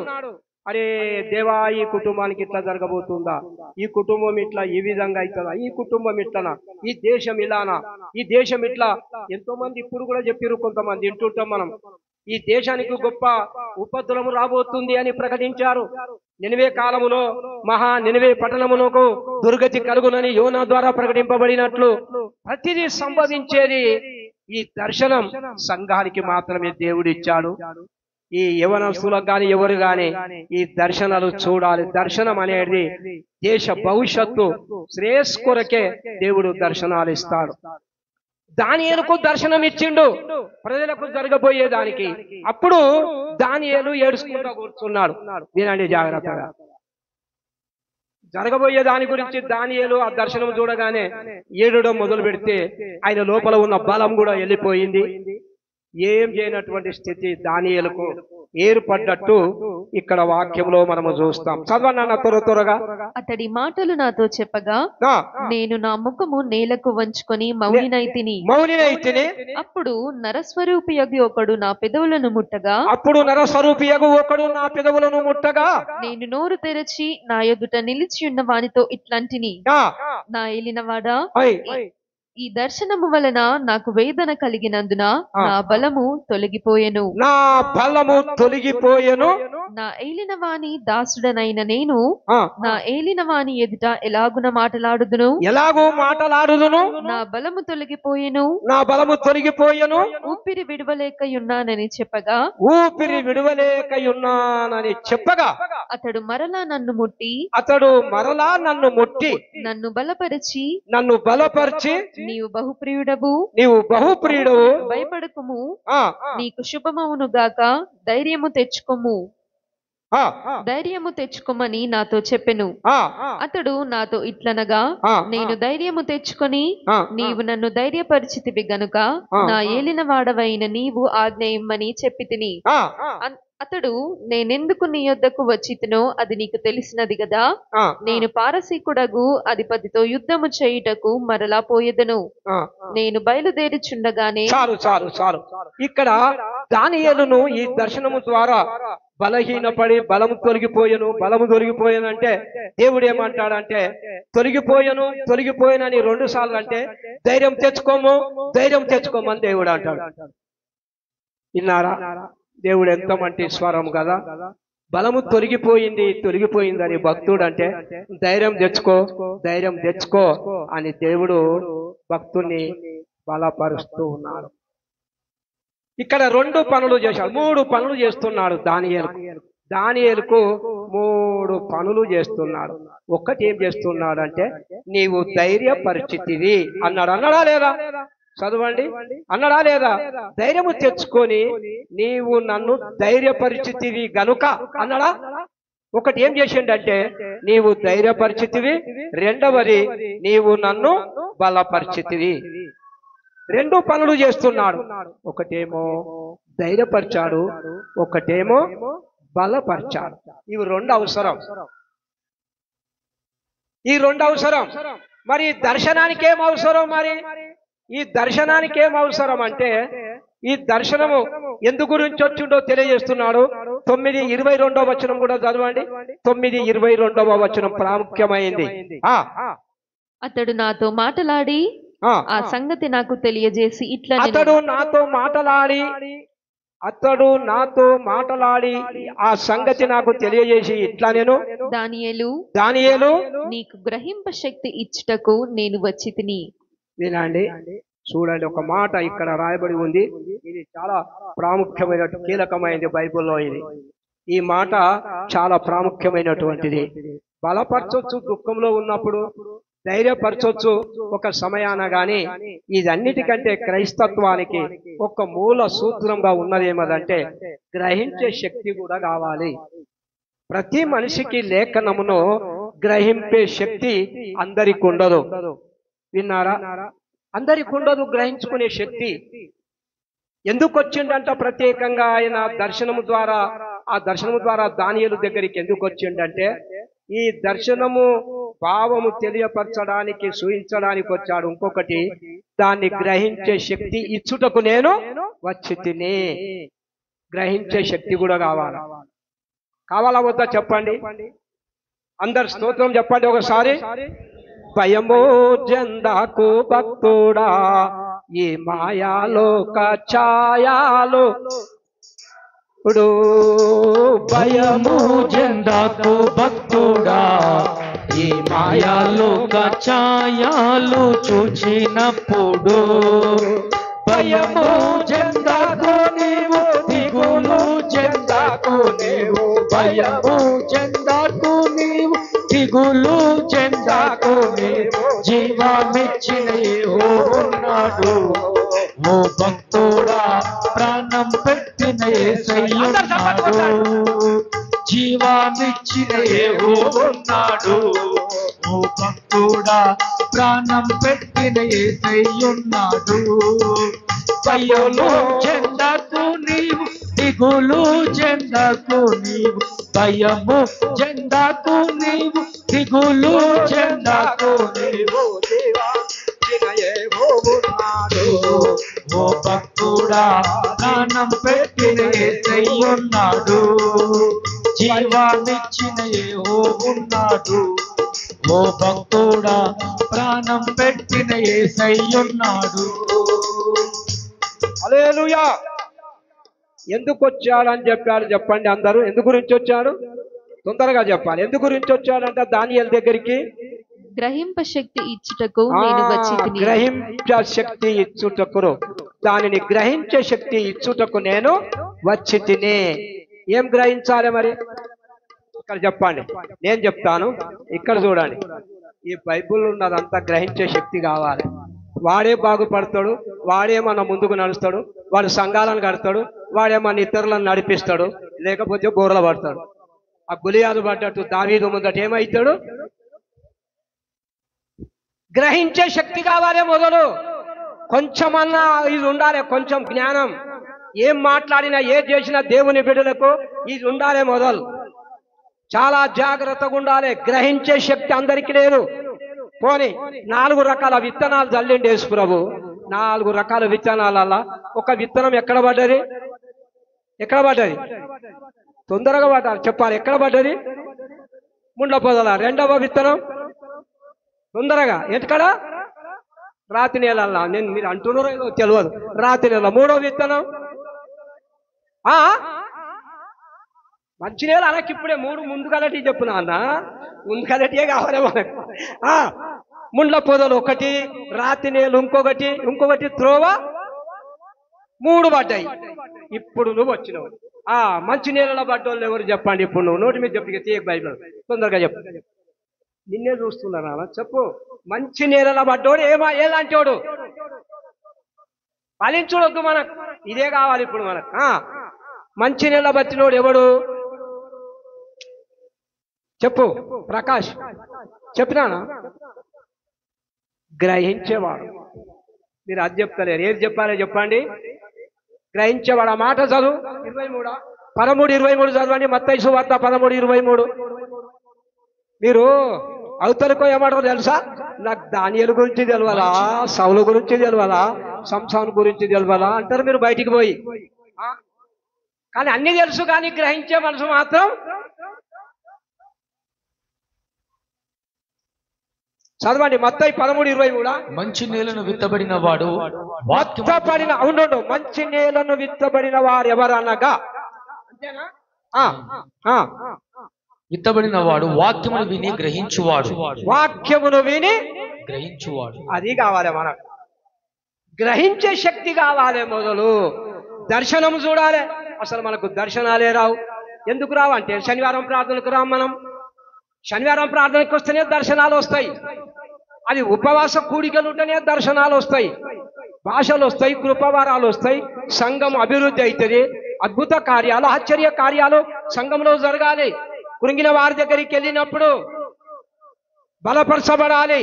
అరే దేవా, ఈ కుటుంబానికి ఇట్లా జరగబోతుందా, ఈ కుటుంబం ఇట్లా ఈ విధంగా అవుతుందా, ఈ కుటుంబం ఇట్లనా, ఈ దేశం ఇలానా, ఈ దేశం ఇట్లా. ఎంతో మంది ఇప్పుడు కూడా చెప్పారు, కొంతమంది వింటుంటాం మనం, ఈ దేశానికి గొప్ప ఉపద్రవం రాబోతుంది అని ప్రకటించారు. నినివే కాలములో నినివే పట్టణమునకు దుర్గతి కలుగునని యోనా ద్వారా ప్రకటింపబడినట్లు ప్రతిదీ సంభవించేది ఈ దర్శనం సంఘానికి మాత్రమే దేవుడు ఇచ్చాడు. ఈ యవనస్తులకు గాని ఎవరు గాని ఈ దర్శనాలు చూడాలి. దర్శనం అనేది దేశ భవిష్యత్తు శ్రేయస్ కొరకే దేవుడు దర్శనాలు ఇస్తాడు. దానియేలుకు దర్శనం ఇచ్చిండు ప్రజలకు జరగబోయేదానికి. అప్పుడు దానియేలు ఏడుచుకుంటూ కూర్చున్నాడు. వినండి జాగ్రత్తగా. జరగబోయే దాని గురించి దానియేలు ఆ దర్శనం చూడగానే ఏడడం మొదలు పెడితే ఆయన లోపల ఉన్న బలం కూడా వెళ్ళిపోయింది. ఏం చేయనటువంటి స్థితి దానియేలుకు ఏర్పడ్డట్టు ఇక్కడ వాక్యంలో మనము చూస్తాం. చదవన్న త్వరగా. అతడి మాటలు నాతో చెప్పగా నేను నా ముఖము నేలకు వంచుకొని మౌనినైతిని. అప్పుడు నరస్వరూపియగు ఒకడు నా పెదవులను ముట్టగా నేను నోరు తెరచి నా ఎదుట నిలిచి ఉన్న వానితో ఇట్లాంటిని, నా ఏలినవాడా, ఈ దర్శనము వలన నాకు వేదన కలిగినందున నా బలము తొలగిపోయెను. నా ఏలిన వాని దాసుడనైన నేను నా ఏలిన వాని ఎదుట ఎలాగున మాటలాడుదును. నా బలము తొలగిపోయెను. ఊపిరి విడవలేకయున్నానని చెప్పగా అతడు మరలా నన్ను ముట్టి నన్ను బలపరిచి నీవు బహుప్రియుడవు, భయపడకుము, నీకు శుభమవును గాక, ధైర్యము తెచ్చుకోమని నాతో చెప్పెను. అతడు నాతో ఇట్లనగా, నేను ధైర్యము తెచ్చుకొని నీవు నన్ను ధైర్యపరిచితివి గనుక నా ఏలిన వాడవైన నీవు ఆజ్ఞ ఇమ్మని చెప్పి తిని. అతడు, నేనెందుకు నీ యొద్దకు వచ్చితినో అది నీకు తెలిసినది గదా. నేను పారసీకుడగు అధిపతితో యుద్ధము చేయుటకు మరలా పోయేదను. నేను బయలుదేరిచుండగానే. చాలు. ఇక్కడ దానియేలును ఈ దర్శనము ద్వారా బలహీనపడి బలము తొలగిపోయాను అంటే దేవుడు ఏమంటాడంటే, తొలగిపోయానని 2 సార్లు అంటే ధైర్యం తెచ్చుకోమని దేవుడు అంటాడు. విన్నారా? దేవుడు ఎంత మంచి స్వరం కదా. బలము తొలగిపోయిందని భక్తుడు అంటే ధైర్యం తెచ్చుకో అని దేవుడు భక్తుని బలపరుస్తూ ఉన్నాడు. ఇక్కడ 2 పనులు చేశాడు, 3 పనులు చేస్తున్నాడు దానియేలు. దానియేలుకు 3 పనులు చేస్తున్నాడు. ఒక్కటి ఏం చేస్తున్నాడు అంటే, నీవు ధైర్య పరిస్థితివి అన్నాడు. అన్నాడా లేదా? చదవండి, అన్నాడా లేదా? ధైర్యము తెచ్చుకొని నీవు నన్ను ధైర్య పరిస్థితివి గనుక అన్నాడా? ఒకటి ఏం చేసిండంటే, నీవు ధైర్య పరిస్థితివి, రెండవది నీవు నన్ను బలపరిచితివి. 2 పనులు చేస్తున్నాడు. ఒకటేమో ధైర్యపరిచాడు, ఒకటేమో బలపరిచాడు. ఇవి 2 అవసరం. ఈ 2 అవసరం. మరి దర్శనానికి ఏం అవసరం? మరి ఈ దర్శనానికి ఏం అవసరం అంటే, ఈ దర్శనము ఎందు గురించి వచ్చిండో తెలియజేస్తున్నాడు. 9:22 వచనం కూడా చదవండి. 9:22 వచనం ప్రాముఖ్యమైంది. అతడు నాతో మాటలాడి ఆ సంగతి నాకు తెలియజేసి ఇట్లా, అతడు నాతో మాటలాడి ఆ సంగతి నాకు తెలియజేసి ఇట్లా, నేను దానియేలు నీకు గ్రహింప శక్తి ఇచ్చుటకు నేను వచ్చి తిని. వినండి, చూడండి, ఒక మాట ఇక్కడ రాయబడి ఉంది. ఇది చాలా ప్రాముఖ్యమైన, కీలకమైనది బైబిల్లో. ఈ మాట చాలా ప్రాముఖ్యమైనటువంటిది. బలపరచొచ్చు దుఃఖంలో ఉన్నప్పుడు, ధైర్యపరచొచ్చు ఒక సమయాన. గాని ఇదన్నిటికంటే క్రైస్తత్వానికి ఒక మూల సూత్రంగా ఉన్నదేమదంటే, గ్రహించే శక్తి కూడా కావాలి. ప్రతి మనిషికి లేఖనమును గ్రహింపే శక్తి అందరికి ఉండదు. విన్నారా? అందరికి ఉండదు గ్రహించుకునే శక్తి. ఎందుకు వచ్చిండంట ప్రత్యేకంగా ఆయన దర్శనము ద్వారా దానియేలు దగ్గరికి ఎందుకు వచ్చిండంటే, ఈ దర్శనము భావము తెలియపరచడానికి, సూచించడానికి వచ్చాడు. ఇంకొకటి, దాన్ని గ్రహించే శక్తి ఇచ్చుటకు నేను వచ్చి తిని. గ్రహించే శక్తి కూడా కావాలా వద్దా చెప్పండి? అందరు స్తోత్రం చెప్పండి ఒకసారి. భయము జందాకు భక్తుడా, ఈ మాయాలోక ఛాయాలు. భయము జందాకు భక్తుడా, ఈ మాయాలోక ఛాయాలు చూచినప్పుడు. భయము జందాకు నీవు, దిగులు జందాకు నీవు. భయము జందాకు నీవు, దిగులు జందాకు నీవు. జీవమిచ్చిన యెహోవా ఉన్నాడు. ఓ భక్తుడా, ప్రాణం పెట్టిన యేసయ్యున్నాడు. జీవమిచ్చిన యెహోవా ఉన్నాడు. ఓ భక్తుడా, ప్రాణం పెట్టిన యేసయ్యున్నాడు. భయము చెందకు నీవు, దిగులు చెందకు నీవు. భయము చెందకు నీవు, దిగులు చెందకు నీవు. ఓ భక్తుడా, ప్రాణం పెట్టిన యేసయ్యున్నాడు. జీవాన్నిచ్చిన యెహోవా ఉన్నాడు. ఓ భక్తుడా, ప్రాణం పెట్టిన యేసయ్యున్నాడు. హల్లెలూయా. ఎందుకు వచ్చాడని చెప్పాడు చెప్పండి అందరూ. ఎందు గురించి వచ్చాడు? తొందరగా చెప్పాలి. ఎందు గురించి వచ్చాడంట దానియేలు దగ్గరికి? గ్రహింప శక్తి ఇచ్చుటకు నేను వచ్చి తిని. గ్రహించ శక్తి ఇచ్చుటకు, దానిని గ్రహించే శక్తి ఇచ్చుటకు నేను వచ్చి తిని. ఏం గ్రహించాలి మరి? ఇక్కడ చెప్పండి, నేను చెప్తాను. ఇక్కడ చూడండి, ఈ బైబిల్ ఉన్నదంతా గ్రహించే శక్తి కావాలి. వాడే బాగుపడతాడు, వాడే మన ముందుకు నడుస్తాడు, వాడు సంఘాలను కడతాడు, వాడే మన ఇతరులను నడిపిస్తాడు, లేకపోతే బోర్ల పడతాడు. ఆ గులియాదు పడ్డట్టు దావీదు ముందట ఏమవుతాడు? గ్రహించే శక్తి కావాలే మొదలు. కొంచెమన్నా ఇది ఉండాలి, కొంచెం జ్ఞానం. ఏం మాట్లాడినా, ఏ చేసినా దేవుని బిడ్డలకు ఇది ఉండాలి మొదలు. చాలా జాగ్రత్తగా ఉండాలి. గ్రహించే శక్తి అందరికీ లేదు. పోనీ 4 రకాల విత్తనాలు చల్లిండి యేసు ప్రభు. 4 రకాల విత్తనాలల్లా ఒక విత్తనం ఎక్కడ పడ్డది? తొందరగా పడ్డారు చెప్పాలి. ఎక్కడ పడ్డది? ముండ్ల పొదల. రెండవ విత్తనం తొందరగా ఎక్కడ? రాతి నేలల్లా. నేను మీరు అంటున్నారో ఏదో తెలియదు. రాతి నేల. మూడవ విత్తనం మంచి నేల. అనకి ఇప్పుడే 3 ముందుకలటి చెప్పునా అన్న, ముందుకలటియే కావాలి మనకు. ముండ్ల పొదలు ఒకటి, రాతి నేలు ఇంకొకటి త్రోవ. 3 పడ్డాయి. ఇప్పుడు నువ్వు వచ్చినావు. మంచి నీళ్ళలో పడ్డోళ్ళు ఎవరు చెప్పండి ఇప్పుడు నువ్వు నోటి మీద చెప్పి తీయక బైబిల్ తొందరగా చెప్పు. నిన్నే చూస్తున్నారా చెప్పు. మంచి నీళ్ళలో పడ్డోడు ఎలాంటి వాడు? ఫలించుడొద్దు మనకు, ఇదే కావాలి ఇప్పుడు మనకు. మంచి నీళ్ళ బతినోడు ఎవడు చెప్పు ప్రకాష్, చెప్పినానా? గ్రహించేవాడు. మీరు అది చెప్తలేరు, ఏది చెప్పాలో చెప్పండి. గ్రహించేవాడు. ఆ మాట చదువు 13:23 చదవండి. మత్తయి సువార్త 13:23. మీరు అవతలకో ఏమాటో తెలుసా? నాకు దానియేలు గురించి తెలియాలా, సౌలు గురించి తెలియాలా, సంసాన్ గురించి తెలియాలా అంటారు మీరు బయటికి పోయి. కానీ అన్ని తెలుసు, కానీ గ్రహించే మనసు మాత్రం. చదవండి మత్తయి 13:23. మంచి నేలను విత్తబడిన వాడు అవును, మంచి నేలను విత్తబడిన వారు ఎవరనగా, అంతేనా? విత్తబడిన వాడు వాక్యమును విని గ్రహించువాడు. వాక్యమును విని గ్రహించువాడు. అది కావాలి మనకు. గ్రహించే శక్తి కావాలి. మొదలు దర్శనం చూడాలి. అసలు మనకు దర్శనాలే రావు. ఎందుకు రావు అంటే శనివారం ప్రార్థనకు రాం మనం. శనివారం ప్రార్థనకు వస్తేనే దర్శనాలు వస్తాయి. అది ఉపవాస కూడికలు ఉంటేనే దర్శనాలు వస్తాయి, భాషలు వస్తాయి, కృపవారాలు వస్తాయి, సంఘం అభివృద్ధి అవుతుంది, అద్భుత కార్యాలు, ఆశ్చర్య కార్యాలు సంఘంలో జరగాలి. కృంగిన వారి దగ్గరికి వెళ్ళినప్పుడు బలపరచబడాలి.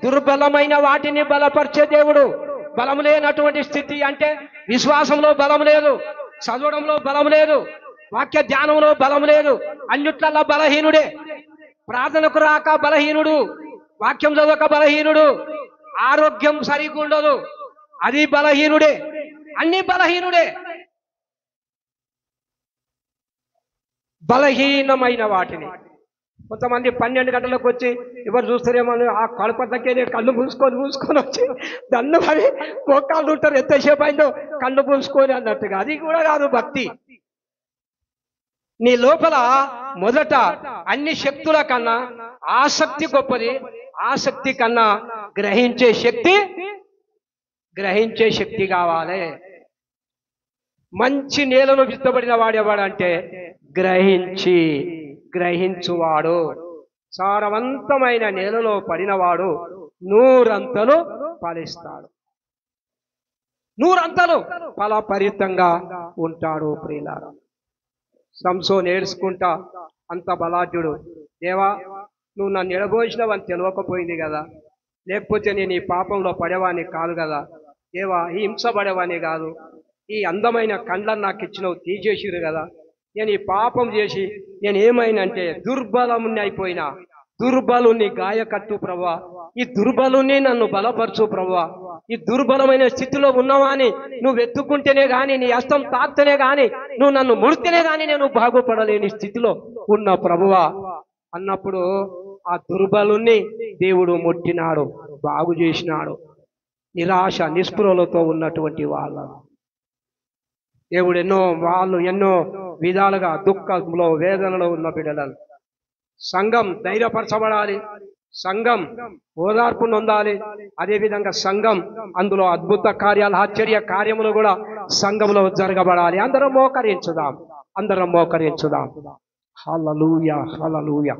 దుర్బలమైన వాటిని బలపరిచే దేవుడు. బలం లేనటువంటి స్థితి అంటే విశ్వాసంలో బలం లేదు, చదవడంలో బలం లేదు, వాక్య ధ్యానంలో బలం లేదు, అన్నిట్లల్లో బలహీనుడే. ప్రార్థనకు రాక బలహీనుడు, వాక్యం చదవక బలహీనుడు, ఆరోగ్యం సరిగ్గా ఉండదు, అది బలహీనుడే. అన్ని బలహీనుడే. బలహీనమైన వాటిని కొంతమంది 12 గంటలకు వచ్చి ఎవరు చూస్తారేమో ఆ కడపదకే కళ్ళు మూసుకొని వచ్చి దండు మరి కోకాళ్ళు ఉంటారు, ఎంతసేపు అయిందో కళ్ళు మూసుకొని అన్నట్టుగా. అది కూడా కాదు భక్తి. నీ లోపల మొదట అన్ని శక్తుల కన్నా ఆసక్తి గొప్పది. ఆసక్తి కన్నా గ్రహించే శక్తి కావాలి. మంచి నేలను విత్తబడిన వాడెవాడంటే గ్రహించువాడు. సారవంతమైన నేలలో పడినవాడు 100 అంతలు ఫలిస్తాడు, 100 అంతలు ఫలపరితంగా ఉంటాడు. ప్రియులారా, సంసోను ఏడ్చుకుంటా అంత బలాఢ్యుడు, దేవా నువ్వు నన్ను ఎడబోసినవని తెలియకపోయింది కదా, లేకపోతే నేను ఈ పాపంలో పడేవాని కాదు కదా, దేవా ఈ హింస పడేవాని కాదు, ఈ అందమైన కండ్లను నాకు ఇచ్చినవు తీసేసిరు కదా, నేను ఈ పాపం చేసి నేను ఏమైనంటే దుర్బలముని అయిపోయినా, దుర్బలుని గాయకట్టు ప్రభువా, ఈ దుర్బలుని నన్ను బలపరచు ప్రభువా, ఈ దుర్బలమైన స్థితిలో ఉన్నవాని నువ్వు వెతుక్కుంటేనే గాని, నీ హస్తం తాకితేనే గాని, నువ్వు నన్ను ముడితేనే గాని నేను బాగుపడలేని స్థితిలో ఉన్న ప్రభువా అన్నప్పుడు ఆ దుర్బలుని దేవుడు ముట్టినాడు, బాగు చేసినాడు. నిరాశ నిస్పృహలతో ఉన్నటువంటి వాళ్ళను దేవుడు ఎన్నో విధాలుగా దుఃఖంలో వేదనలో ఉన్న బిడ్డలను సంఘం ధైర్యపరచబడాలి, సంఘం ఓదార్పు నొందాలి. అదేవిధంగా సంఘం అందులో అద్భుత కార్యాలు, ఆశ్చర్య కార్యములు కూడా సంఘంలో జరగబడాలి. అందరం మోకరించుదాం. హల్లెలూయా, హల్లెలూయా.